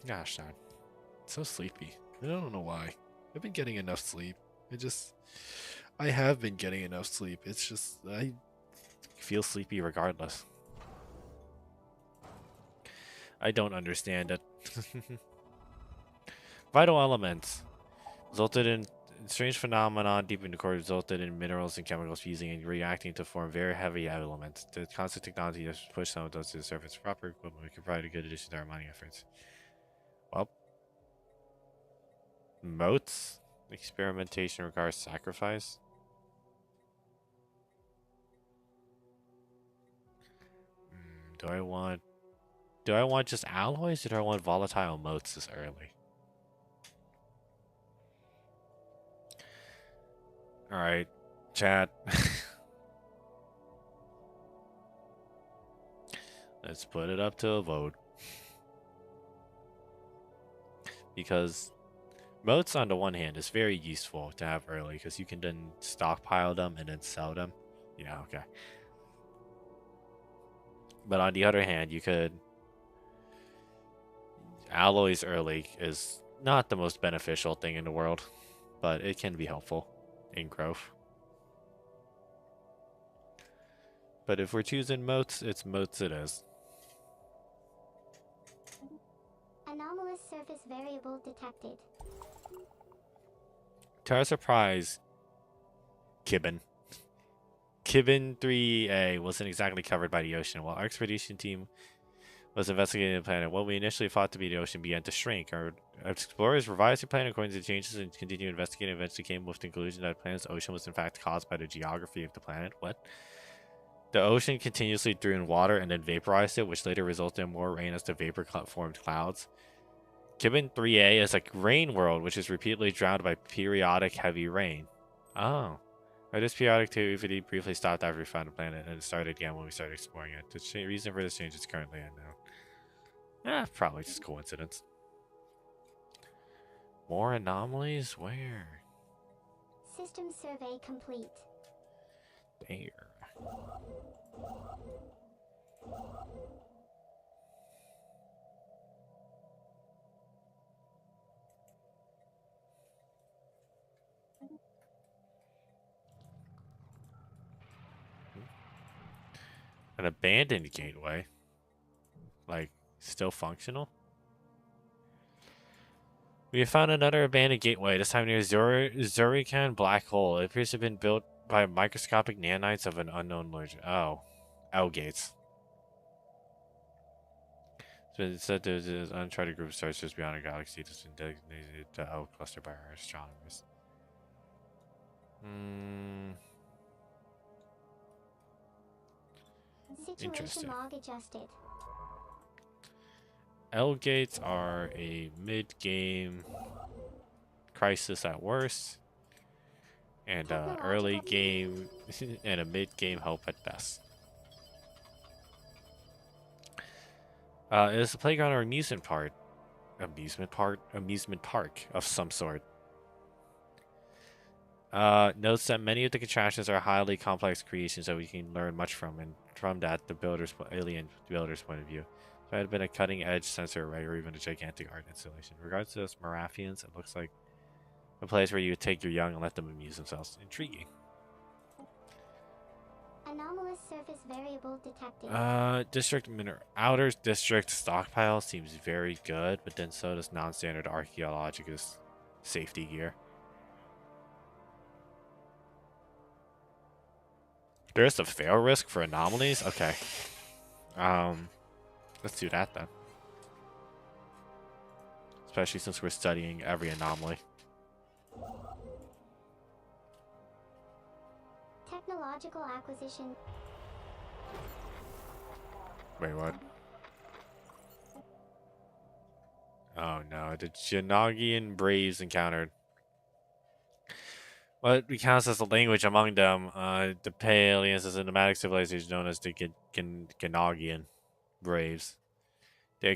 Gosh darn. So sleepy. I don't know why. I've been getting enough sleep. I have been getting enough sleep. It's just, I feel sleepy regardless. I don't understand it. Vital elements resulted in strange phenomenon deep in the core, resulted in minerals and chemicals fusing and reacting to form very heavy elements. The constant technology has pushed some of those to the surface. Proper equipment we could provide a good addition to our mining efforts. Well, moats experimentation requires sacrifice. Do I want just alloys or do I want volatile moats this early? Alright, chat. Let's put it up to a vote. Because moats on the one hand is very useful to have early because you can then stockpile them and then sell them. Yeah, okay. But on the other hand, you could alloys early is not the most beneficial thing in the world, but it can be helpful in growth. But if we're choosing moats, it's moats it is. Anomalous surface variable detected. To our surprise, Kibben 3A wasn't exactly covered by the ocean. While our expedition team was investigating the planet, what we initially thought to be the ocean began to shrink. Our explorers revised the planet according to the changes and continued investigating. Eventually came with the conclusion that the planet's ocean was in fact caused by the geography of the planet. What? The ocean continuously drew in water and then vaporized it, which later resulted in more rain as the vapor formed clouds. Kibben 3A is a rain world, which is repeatedly drowned by periodic heavy rain. Oh. This periodic activity briefly stopped after we found the planet, and it started again when we started exploring it. The reason for this change is currently unknown. Probably just coincidence. More anomalies? Where? System survey complete. There. An abandoned gateway? Like, still functional? We have found another abandoned gateway, this time near Zurikan Black Hole. It appears to have been built by microscopic nanites of an unknown origin. Oh. L-gates. It's been said there's an uncharted group of stars just beyond our galaxy that's been designated the L cluster by our astronomers. Situation log adjusted. L-gates are a mid-game crisis at worst, and early game and a mid-game help at best. It is a playground or amusement park of some sort. Notes that many of the contraptions are highly complex creations that we can learn much from, and from that, the alien builder's point of view. If it had been a cutting-edge sensor array or even a gigantic art installation. In regards to those Morathians, it looks like a place where you would take your young and let them amuse themselves. Intriguing. Anomalous surface variable detected. Outer district stockpile seems very good, but then so does non-standard archaeological safety gear. There's a fail risk for anomalies? Okay. Let's do that then. Especially since we're studying every anomaly. Technological acquisition. Wait, what? Oh no, the Janagian Braves encountered. What recounts as a language among them, the Pale Aliens is a nomadic civilization known as the Janagian Braves. They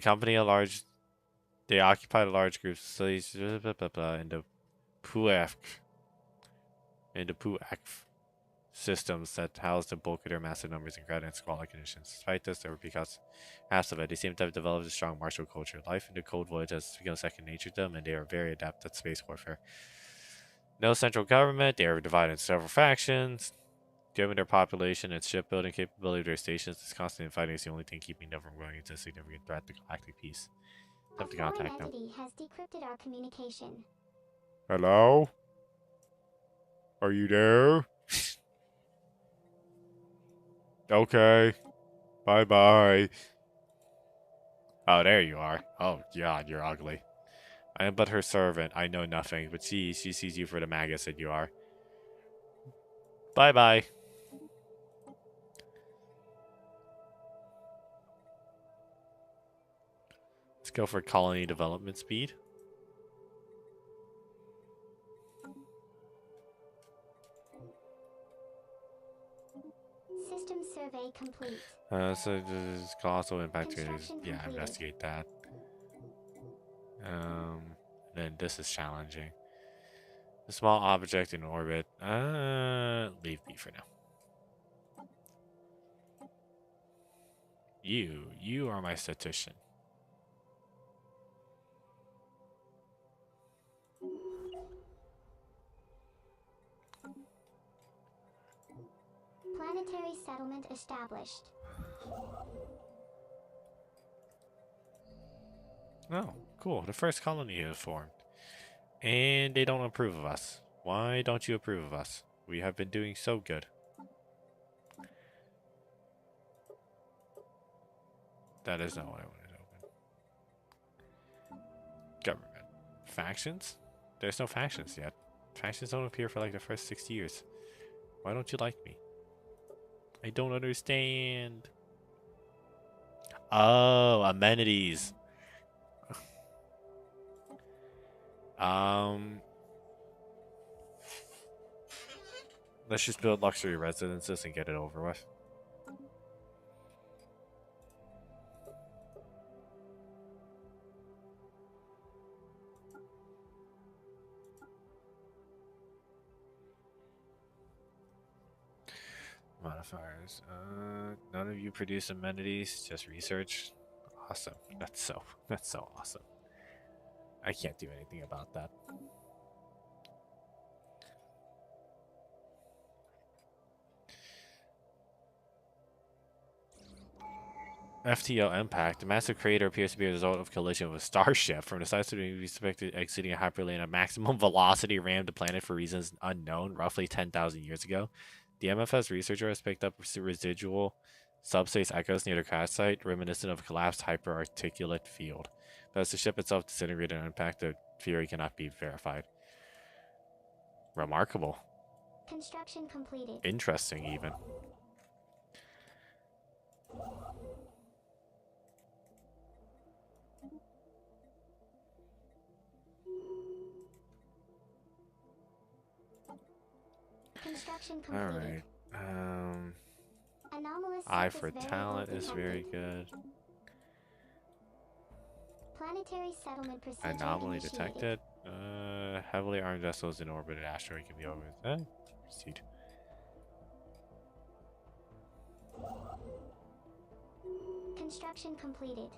occupied a large group of cities in the Puak systems that housed the bulk of their massive numbers in crowded and squalid conditions. Despite this, there were because half of it, they seem to have developed a strong martial culture. Life in the cold void has become second nature to them, and they are very adept at space warfare. No central government, they are divided into several factions. Given their population and shipbuilding capability of their stations, this constant fighting is the only thing keeping them from growing into a significant threat to galactic peace. A Have to foreign contact them. entity has decrypted our communication. Hello? Are you there? Okay. Bye-bye. Oh, there you are. Oh, God, you're ugly. I am but her servant. I know nothing, but she sees you for the maggots that you are. Bye-bye. Let's go for colony development speed. System survey complete. So this colossal impact is, Construction yeah, completed. investigate that. Then this is challenging. A small object in orbit. Leave me for now. You are my statistician. Planetary settlement established. Oh, cool. The first colony is formed. And they don't approve of us. Why don't you approve of us? We have been doing so good. That is not what I wanted to open. Government. Factions? There's no factions yet. Factions don't appear for like the first 6 years. Why don't you like me? I don't understand. Oh, amenities. Um, let's just build luxury residences and get it over with. Modifiers. None of you produce amenities, just research. Awesome. That's so awesome. I can't do anything about that. FTO impact. The massive crater appears to be a result of collision with a starship. From the size to be expected exiting a hyperlane at maximum velocity rammed the planet for reasons unknown roughly 10,000 years ago. The MFS researcher has picked up residual subspace echoes near the crash site, reminiscent of a collapsed hyperarticulate field. But as the ship itself disintegrated and impact, the theory cannot be verified. Remarkable. Construction completed. Interesting, even. Construction completed. Alright. Anomalous Eye surface for variable talent is detected. very good. Planetary settlement procedure Anomaly initiated. detected. Heavily armed vessels in orbit. An asteroid can be over. Proceed. Construction completed.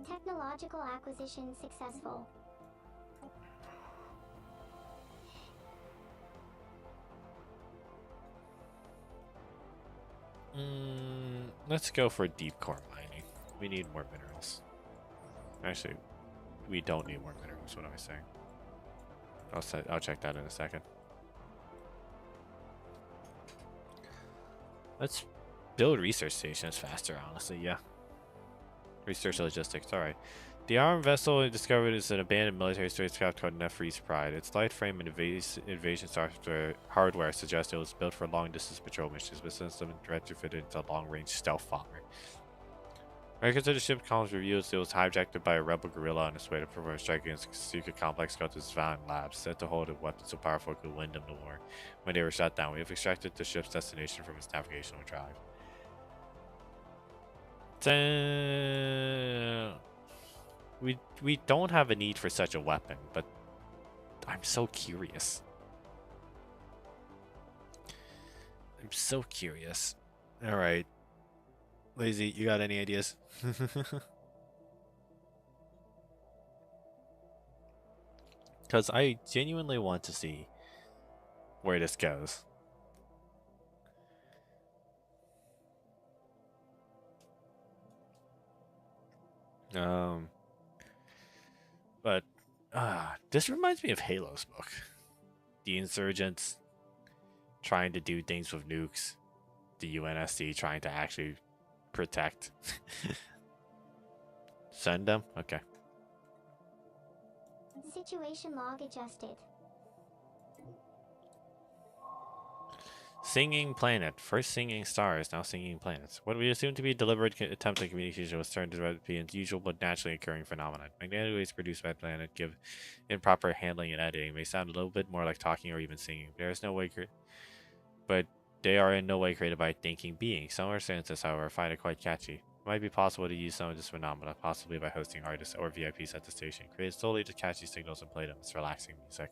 Technological acquisition successful. Let's go for deep core mining. We need more minerals. Actually, we don't need more minerals. What am I saying? I'll check that in a second. Let's build research stations faster, honestly, yeah. Research logistics, alright. The armed vessel discovered is an abandoned military spacecraft called Nefri's Pride. Its light frame and invasion software hardware suggest it was built for long-distance patrol missions, but since them retrofitted into a long-range stealth bomber. Records of the ship columns reveals it was hijacked by a rebel guerrilla on its way to perform a strike against a secret complex called the Svan Labs, set to hold a weapon so powerful it could win them the war. When they were shut down, we have extracted the ship's destination from its navigational drive. We don't have a need for such a weapon, but I'm so curious. I'm so curious. All right. Lazy, you got any ideas? Because I genuinely want to see where this goes. Um, but this reminds me of Halo's book. The insurgents trying to do things with nukes. The UNSC trying to actually protect. Send them? Okay. Situation log adjusted. Singing planet. First singing stars, now singing planets. What we assume to be a deliberate attempt at communication was turned to be an unusual but naturally occurring phenomenon. Magnetic waves produced by a planet, give improper handling and editing, may sound a little bit more like talking or even singing. There is no way, but they are in no way created by a thinking being. Some of our scientists, however, find it quite catchy. It might be possible to use some of this phenomena, possibly by hosting artists or VIPs at the station, create solely to catchy signals and play them as relaxing music.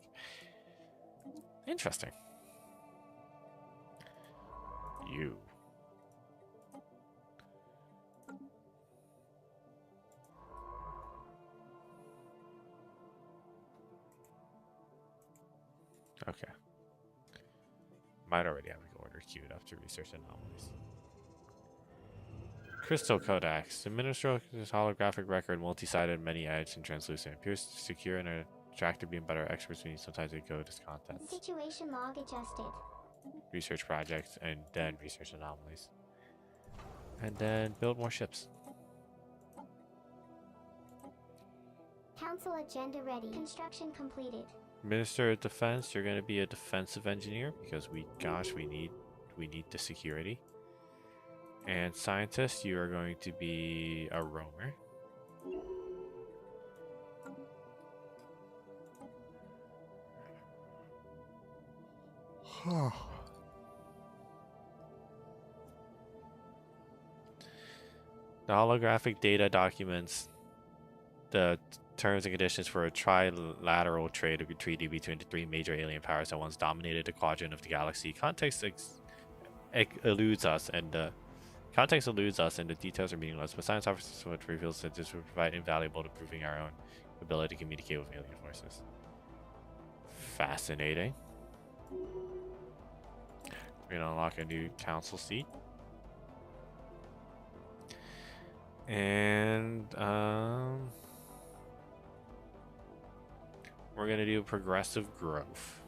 Interesting. You. Okay. Might already have an order queued up to research anomalies. Crystal Codex. The Ministerial holographic record, multi-sided, many-edged, and translucent. Appears secure and attractive being better experts meaning sometimes they go to contents. Situation log adjusted. Research projects, and then research anomalies. And then build more ships. Council agenda ready. Construction completed. Minister of Defense, you're going to be a defensive engineer because we need the security. And scientist, you are going to be a roamer. The holographic data documents the terms and conditions for a trilateral trade treaty between the three major alien powers that once dominated the quadrant of the galaxy. Context eludes us, and the details are meaningless. But science officers would reveal that this would provide invaluable to proving our own ability to communicate with alien forces. Fascinating. We're gonna unlock a new council seat. And we're gonna do progressive growth,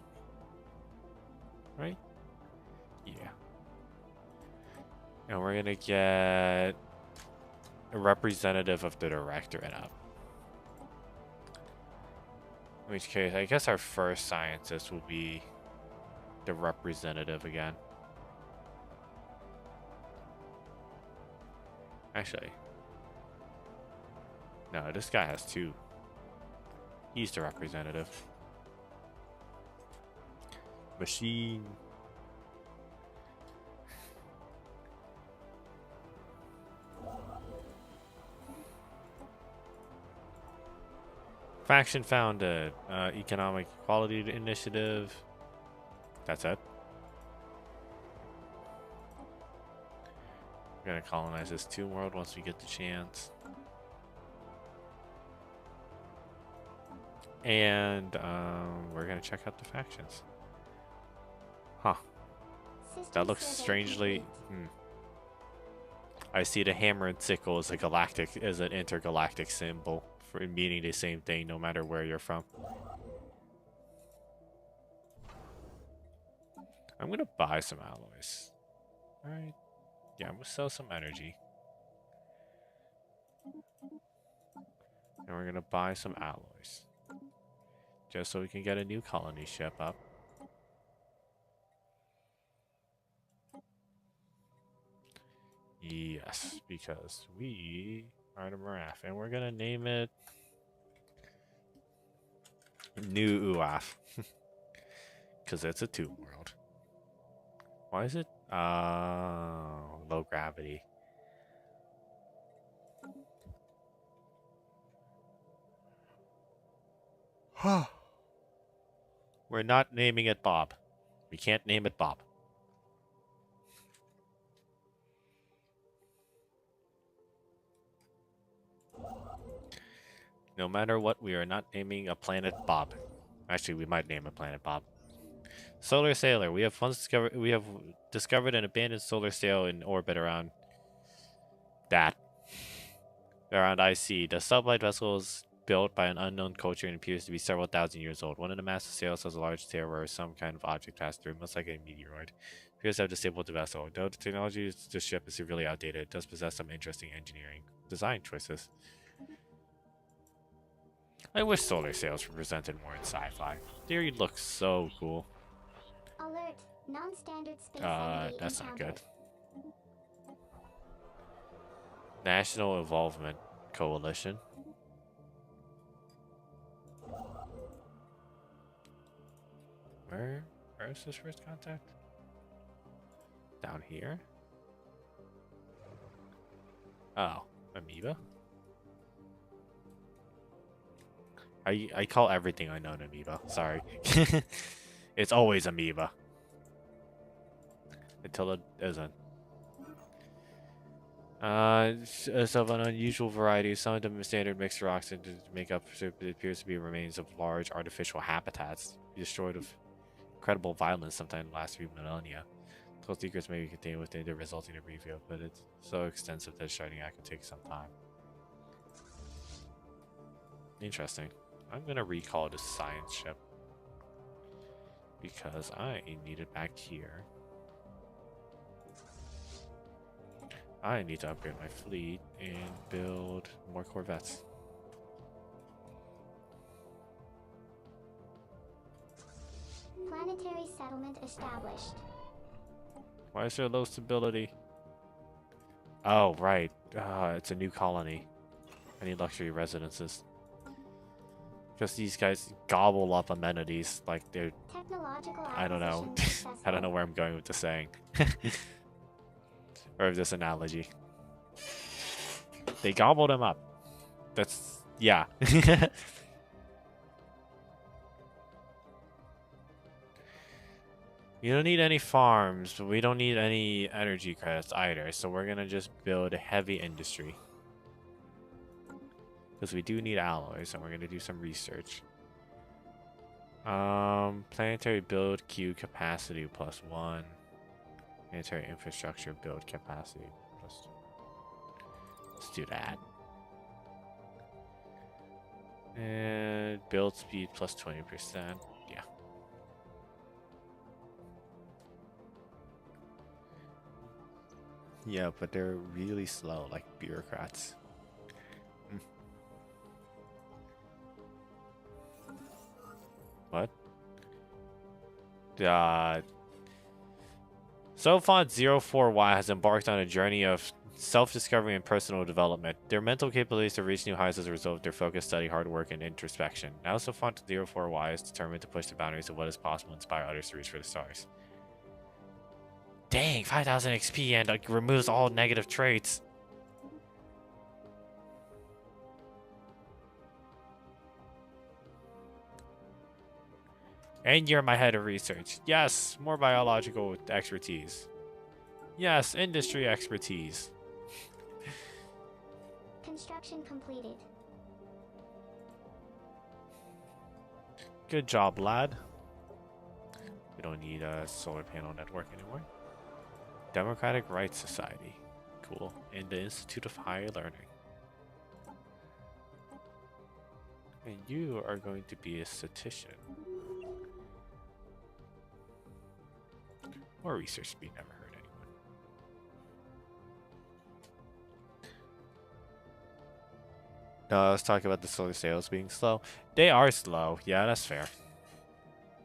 right? Yeah. And we're gonna get a representative of the directorate up. In which case, I guess our first scientist will be the representative again. Actually, no, this guy has two. He's the representative. Machine. Faction founded. Economic Equality Initiative. That's it. We're gonna colonize this tomb world once we get the chance. And we're gonna check out the factions. Huh. That looks strangely. I see the hammer and sickle as an intergalactic symbol for meaning the same thing no matter where you're from. I'm gonna buy some alloys. Alright. Yeah, I'm gonna sell some energy. And we're gonna buy some alloys. Just so we can get a new colony ship up. Yes, because we are the Morathian, and we're gonna name it New Uaf. Because it's a tomb world. Why is it? Low gravity. We're not naming it Bob. We can't name it Bob. No matter what, we are not naming a planet Bob. Actually, we might name a planet Bob. Solar Sailor. We have discovered an abandoned solar sail in orbit around that. Around IC. The sublight vessel is built by an unknown culture and appears to be several thousand years old. One of the massive sails has a large tail where some kind of object passed through, most likely a meteoroid. Appears to have disabled the vessel. Though the technology of the ship is severely outdated, it does possess some interesting engineering design choices. I wish solar sails were presented more in sci-fi. They look so cool. Alert. Non-standard space entity That's not encountered. good. National Involvement Coalition. Where is this first contact? Down here? Oh, amoeba? I call everything unknown amoeba. Sorry. It's always amoeba. Until it isn't. It's of an unusual variety. Some of them standard mixed rocks and to make up it appears to be remains of large artificial habitats destroyed with incredible violence sometime in the last few millennia. Those secrets may be contained within the resulting debris field, but it's so extensive that shutting out could take some time. Interesting. I'm gonna recall this science ship because I need it back here. I need to upgrade my fleet and build more corvettes. Planetary settlement established. Why is there low stability? Oh, right. It's a new colony. I need luxury residences. Because these guys gobble up amenities like they're... Technological I don't know. acquisition successful. I don't know where I'm going with the saying. Or this analogy. They gobbled them up. That's... yeah. You don't need any farms, but we don't need any energy credits either. So we're going to just build a heavy industry. Because we do need alloys, and we're going to do some research. Planetary build queue capacity +1. Planetary infrastructure build capacity +2. Let's do that. And build speed +20%. Yeah. Yeah, but they're really slow, like bureaucrats. What? Sophont04Y has embarked on a journey of self-discovery and personal development. Their mental capabilities have reached new heights as a result of their focused study, hard work, and introspection. Now Sophont04Y is determined to push the boundaries of what is possible and inspire others to reach for the stars. Dang, 5,000 XP and removes all negative traits. And you're my head of research. Yes, more biological expertise. Yes, industry expertise. Construction completed. Good job, lad. We don't need a solar panel network anymore. Democratic Rights Society. Cool. And the Institute of Higher Learning. And you are going to be a statistician. More research speed never hurt anyone. No, let's talk about the solar sails being slow. They are slow. Yeah, that's fair.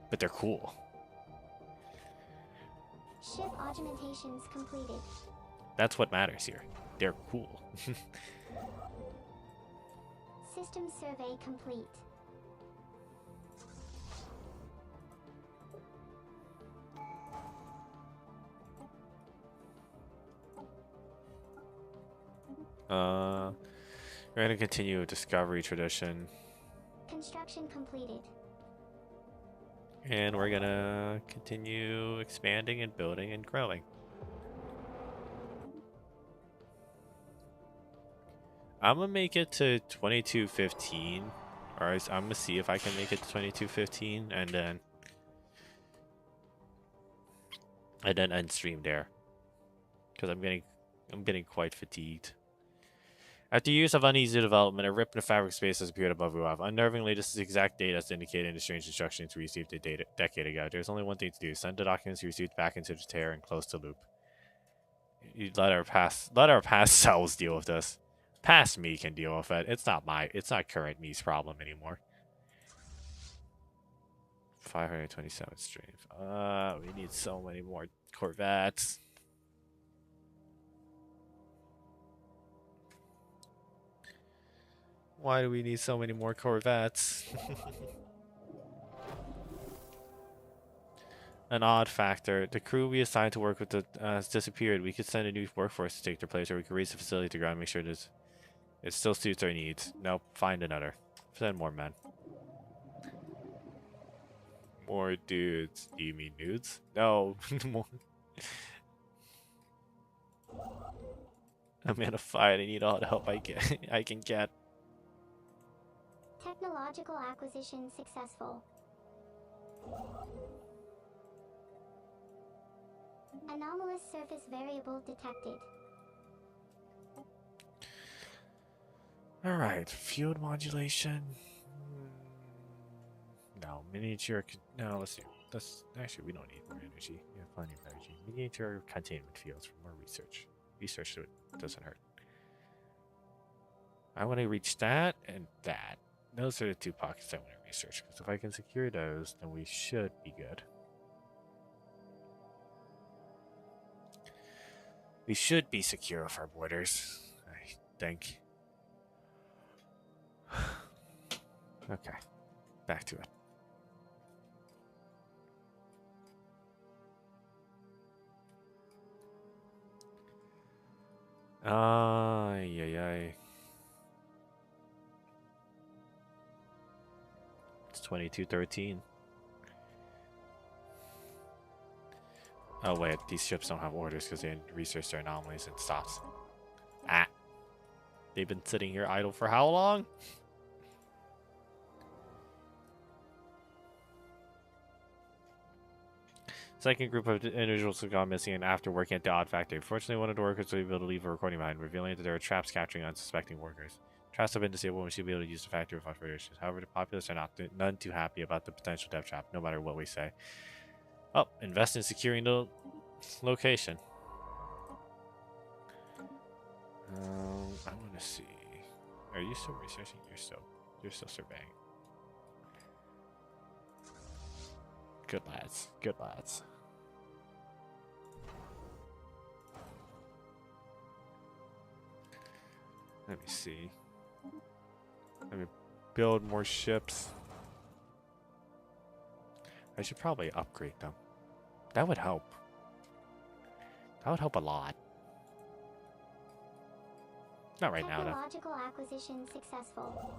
But they're cool. Ship augmentations completed. That's what matters here. They're cool. System survey complete. We're gonna continue a discovery tradition. Construction completed. And we're gonna continue expanding and building and growing. I'm gonna make it to 2215 Alright, so I'm gonna see if I can make it to 2215 and then end stream there. Because I'm getting quite fatigued. After years of uneasy development, a rip in the fabric space has appeared above Ruav. Unnervingly, this is the exact date as indicated in the strange instructions we received a decade ago. There's only one thing to do: send the documents you received back into the tear and close the loop. You let our past selves deal with this. Past me can deal with it. It's not current me's problem anymore. 527 strength. We need so many more Corvettes. Why do we need so many more Corvettes? An odd factor. The crew we assigned to work with has disappeared. We could send a new workforce to take their place, or we could raise the facility to ground and make sure it still suits our needs. Nope, find another. Send more men. More dudes. Do you mean nudes? No. More. I'm in a fight. I need all the help I can get. Technological acquisition successful. Anomalous surface variable detected. Alright, field modulation. No, miniature. No, let's see. Actually, we don't need more energy. We have plenty of energy. Miniature containment fields for more research. Research doesn't hurt. I want to reach that and that. Those are the two pockets I want to research. Because if I can secure those, then we should be good. We should be secure of our borders, I think. Okay, back to it. Yay. It's 2213. Oh wait, these ships don't have orders because they didn't research their anomalies and stops. Ah. They've been sitting here idle for how long? Second group of individuals have gone missing and after working at the odd factory. Fortunately, one of the workers was able to leave a recording behind, revealing that there are traps capturing unsuspecting workers. Traps have been disabled and should be able to use the factory for operations. However, the populace are none too happy about the potential death trap, no matter what we say. Oh, invest in securing the location. I want to see. Are you still researching? You're still surveying. Good lads. Good lads. Let me see. Let me build more ships. I should probably upgrade them. That would help. That would help a lot. Not right now, though. Technological acquisition successful.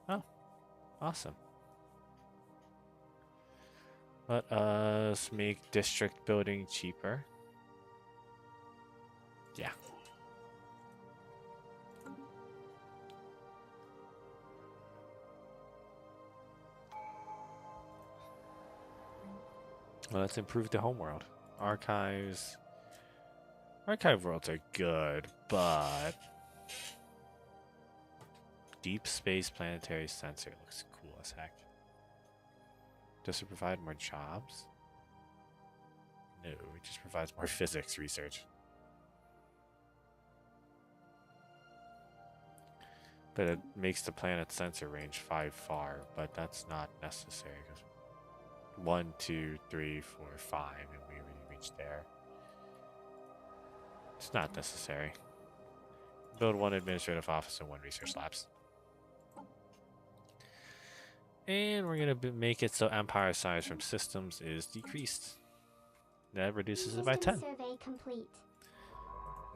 Oh, awesome. Let us make district building cheaper. Yeah. Well, let's improve the homeworld. Archives. Archive worlds are good, but deep space planetary sensor looks cool as heck. Does it provide more jobs? No, it just provides more physics research. But it makes the planet sensor range 5 far, but that's not necessary because 1, 2, 3, 4, 5, and we already reached there. It's not necessary. Build 1 administrative office and 1 research labs. And we're going to make it so empire size from systems is decreased. That reduces it by 10. Survey complete.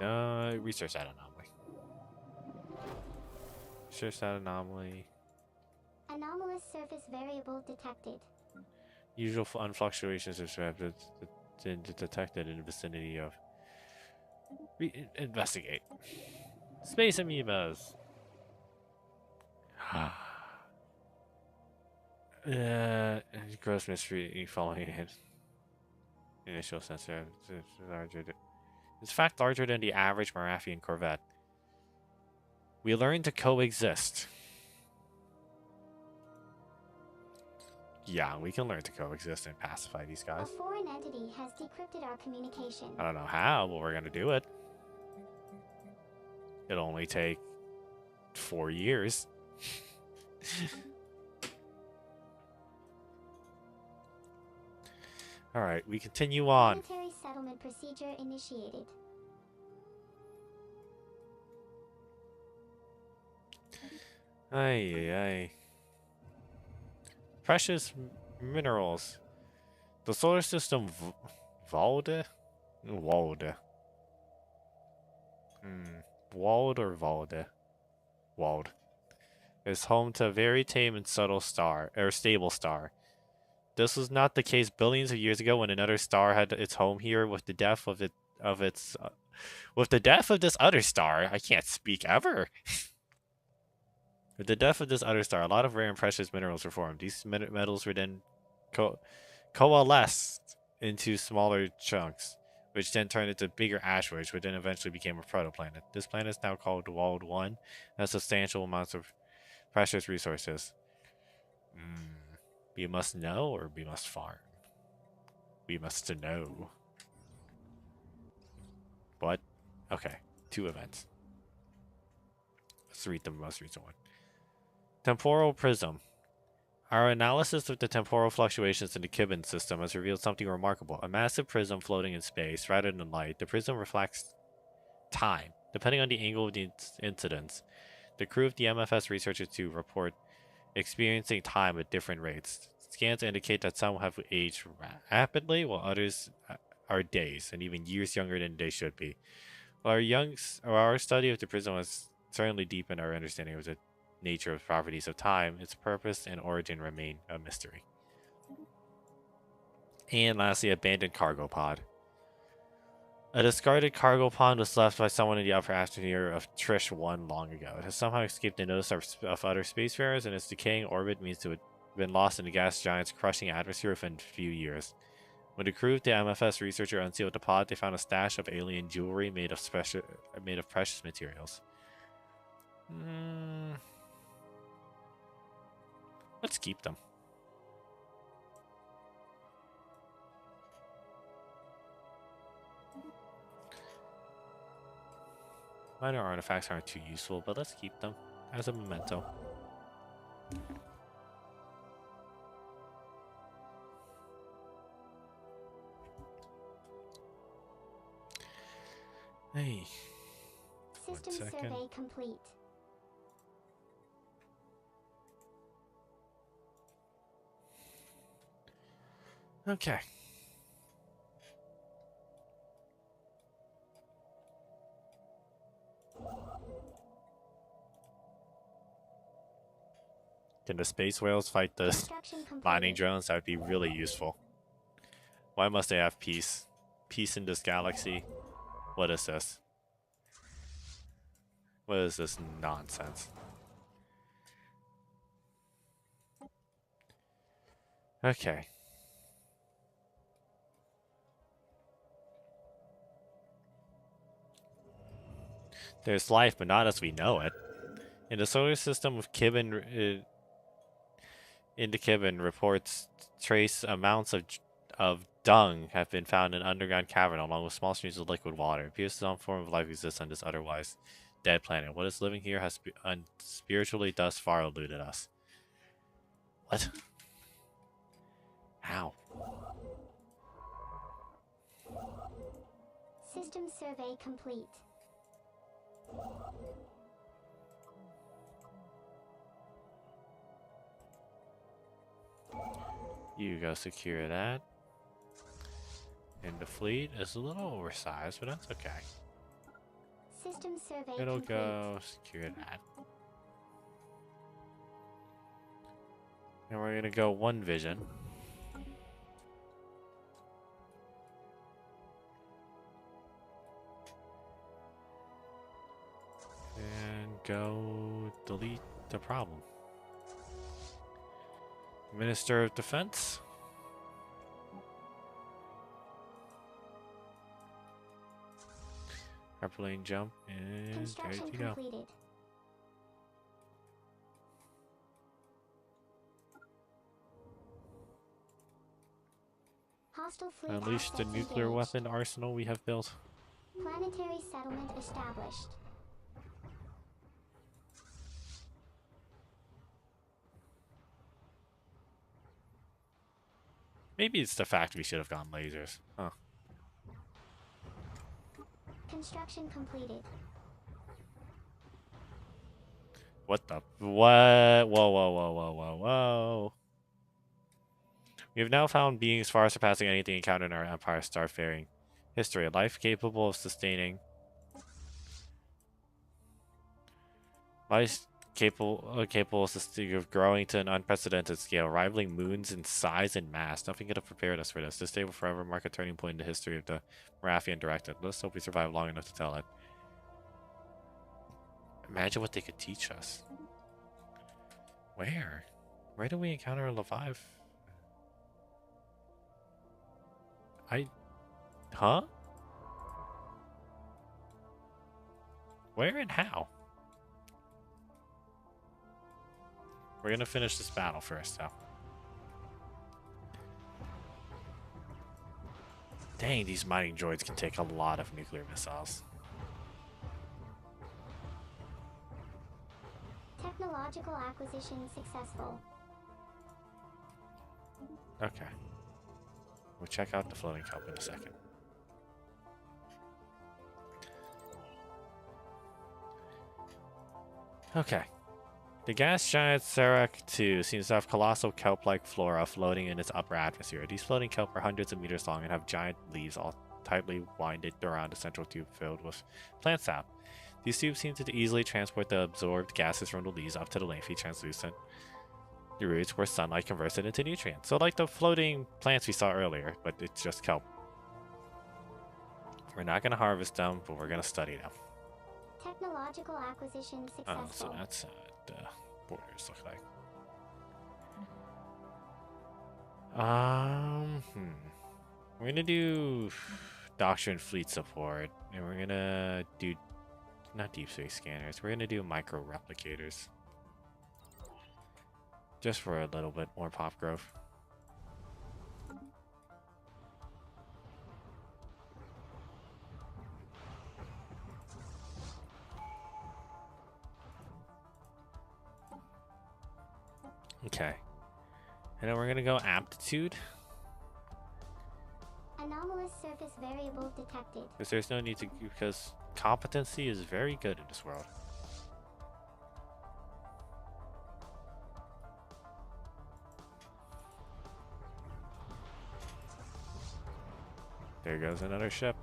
No, research that anomaly. Research that anomaly. Anomalous surface variable detected. Usual unfluctuations are detected in the vicinity of. Investigate. Space amoebas. Gross mystery following it. Initial sensor. It's in fact larger than the average Morathian corvette. We learn to coexist. Yeah, we can learn to coexist and pacify these A guys. foreign entity has decrypted our communication. I don't know how, but we're gonna do it. It'll only take 4 years. Alright, we continue on. Military settlement procedure initiated. Ay, ay, ay. Precious minerals. The solar system Valde? Walde. Wald or Valde? Wald. Is home to a very tame and subtle star, or stable star. This was not the case billions of years ago when another star had its home here. With the death of with the death of this other star, I can't speak ever. With the death of this other star, a lot of rare and precious minerals were formed. These metals were then coalesced into smaller chunks, which then turned into bigger asteroids, which then eventually became a protoplanet. This planet is now called Wald 1 and has substantial amounts of precious resources. We must know or we must farm? We must know. What? Okay, 2 events. Let's read the most recent one. Temporal prism. Our analysis of the temporal fluctuations in the Kibben system has revealed something remarkable. A massive prism floating in space rather than light. The prism reflects time, depending on the angle of the incidence. The crew of the MFS researchers too report experiencing time at different rates. Scans indicate that some have aged rapidly, while others are days and even years younger than they should be. While our study of the prism has certainly deepened our understanding of the nature of properties of time, its purpose and origin remain a mystery. And lastly, abandoned cargo pod. A discarded cargo pod was left by someone in the upper atmosphere of Trish 1 long ago. It has somehow escaped the notice of other spacefarers, and its decaying orbit means to have been lost in the gas giant's crushing atmosphere within a few years. When the crew of the MFS researcher unsealed the pod, they found a stash of alien jewelry made of precious materials. Let's keep them. Minor artifacts aren't too useful, but let's keep them as a memento. Hey. System survey complete. Okay. Can the space whales fight the mining drones? That would be really useful. Why must they have peace? Peace in this galaxy? What is this? What is this nonsense? Okay. There's life, but not as we know it. In the solar system of Kibben, in the Kibben, reports trace amounts of dung have been found in an underground cavern along with small streams of liquid water. It appears some form of life exists on this otherwise dead planet. What is living here has spiritually thus far eluded us. What? How? System survey complete. You go secure that. And the fleet is a little oversized, but that's okay. System survey It'll complete. go secure that. And we're gonna go one vision. go delete the problem. Minister of Defense. Airplane jump and ready Construction to go. completed. Hostile fleet Unleash the assets nuclear engaged. weapon arsenal we have built. Planetary settlement established. Maybe it's the fact we should have gone lasers. Huh. Construction completed. What the? What? Whoa, whoa, whoa, whoa, whoa, whoa. We have now found beings far surpassing anything encountered in our Empire's starfaring history. A life capable of sustaining. Life capable of growing to an unprecedented scale, rivaling moons in size and mass. Nothing could have prepared us for this. This day will forever mark a turning point in the history of the Morathian Directive. Let's hope we survive long enough to tell it. Imagine what they could teach us. Where? Where do we encounter a Levive? Huh? Where and how? We're gonna finish this battle first, though. Dang, these mining droids can take a lot of nuclear missiles. Technological acquisition successful. Okay. We'll check out the floating kelp in a second. Okay. The gas giant Serac 2 seems to have colossal kelp-like flora floating in its upper atmosphere. These floating kelp are hundreds of meters long and have giant leaves all tightly winded around a central tube filled with plant sap. These tubes seem to easily transport the absorbed gases from the leaves up to the lengthy translucent roots where sunlight converts it into nutrients. So like the floating plants we saw earlier, but it's just kelp. We're not going to harvest them, but we're going to study them. Technological acquisition successful. Oh, so that's the borders look like. We're gonna do doctrine fleet support, and we're gonna do not deep space scanners. We're gonna do micro replicators, just for a little bit more pop growth. Okay. And then we're gonna go aptitude. Anomalous surface variable detected. Because there's no need to, because competency is very good in this world. There goes another ship.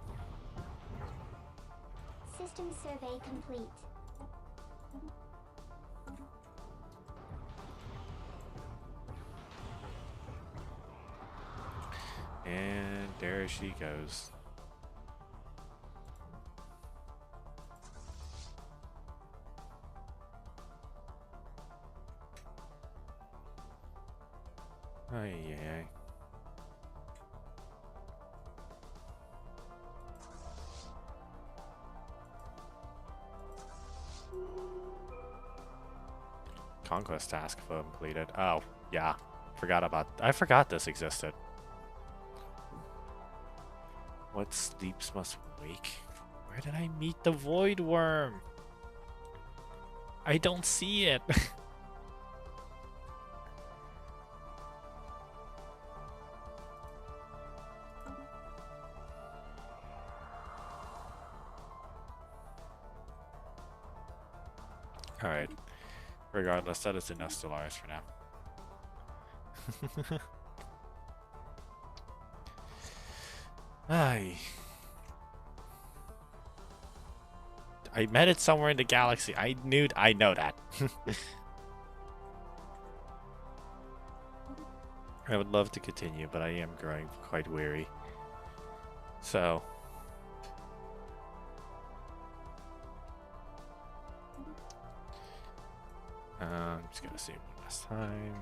System survey complete. And there she goes. Ay, ay, ay. Conquest task completed. Oh, yeah. I forgot this existed. What sleeps must wake? Where did I meet the void worm? I don't see it. Alright. Regardless, that is enough Stellaris for now. I met it somewhere in the galaxy. I know that. I would love to continue, but I am growing quite weary. So I'm just gonna save one last time.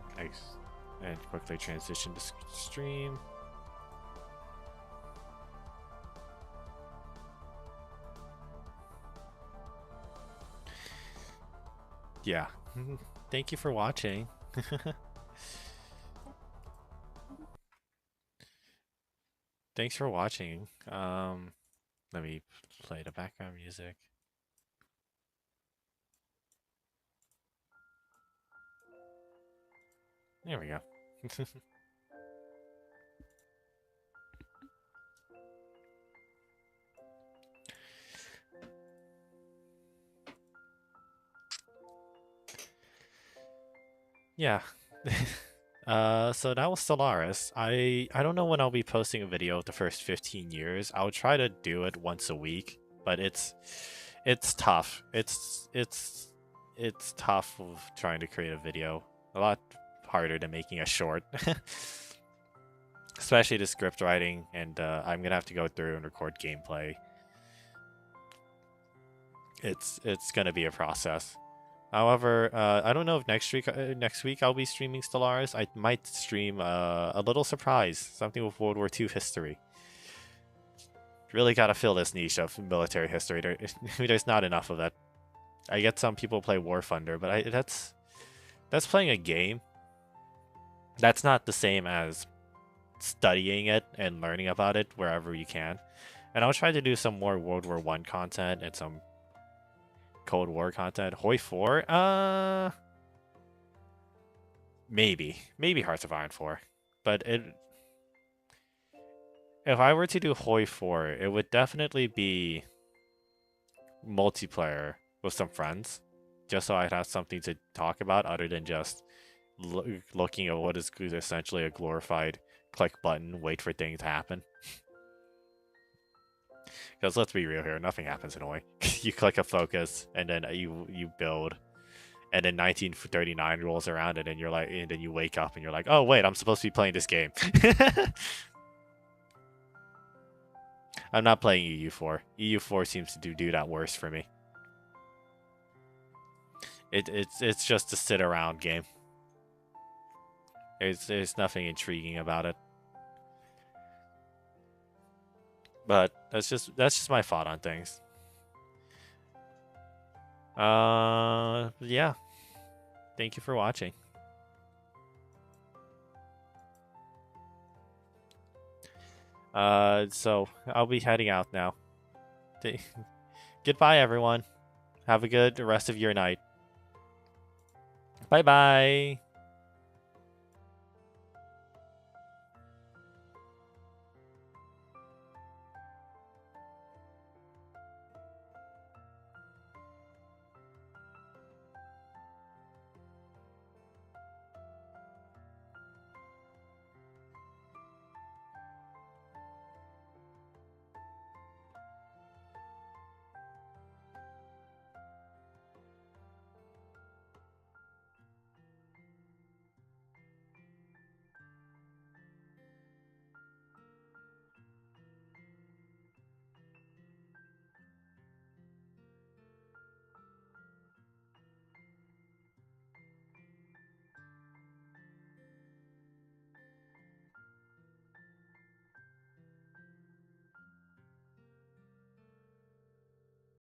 And quickly transition to stream. Yeah. Thank you for watching. Thanks for watching. Let me play the background music. There we go. Yeah. So that was Stellaris. I don't know when I'll be posting a video of the first 15 years. I'll try to do it once a week, but it's tough. It's tough of trying to create a video. A lot harder than making a short. Especially the script writing, and I'm gonna have to go through and record gameplay. It's gonna be a process. However, I don't know if next week I'll be streaming Stellaris. I might stream a little surprise, something with World War II history. Really gotta fill this niche of military history. There's not enough of that. I get some people play War Thunder, but that's playing a game. That's not the same as studying it and learning about it wherever you can. And I'll try to do some more World War I content and some Cold War content. Hoi 4? Maybe Hearts of Iron 4. But if I were to do Hoi 4, it would definitely be multiplayer with some friends, just so I'd have something to talk about other than just looking at what is essentially a glorified click button, wait for things to happen. Because let's be real here, nothing happens in Hoi. You click a focus, and then you build, and then 1939 rolls around, and then you're like, and then you wake up, and you're like, oh wait, I'm supposed to be playing this game. I'm not playing EU4. EU4 seems to do that worse for me. It's just a sit around game. There's nothing intriguing about it. But that's just my thought on things. Yeah. Thank you for watching. So I'll be heading out now. Goodbye, everyone. Have a good rest of your night. Bye bye.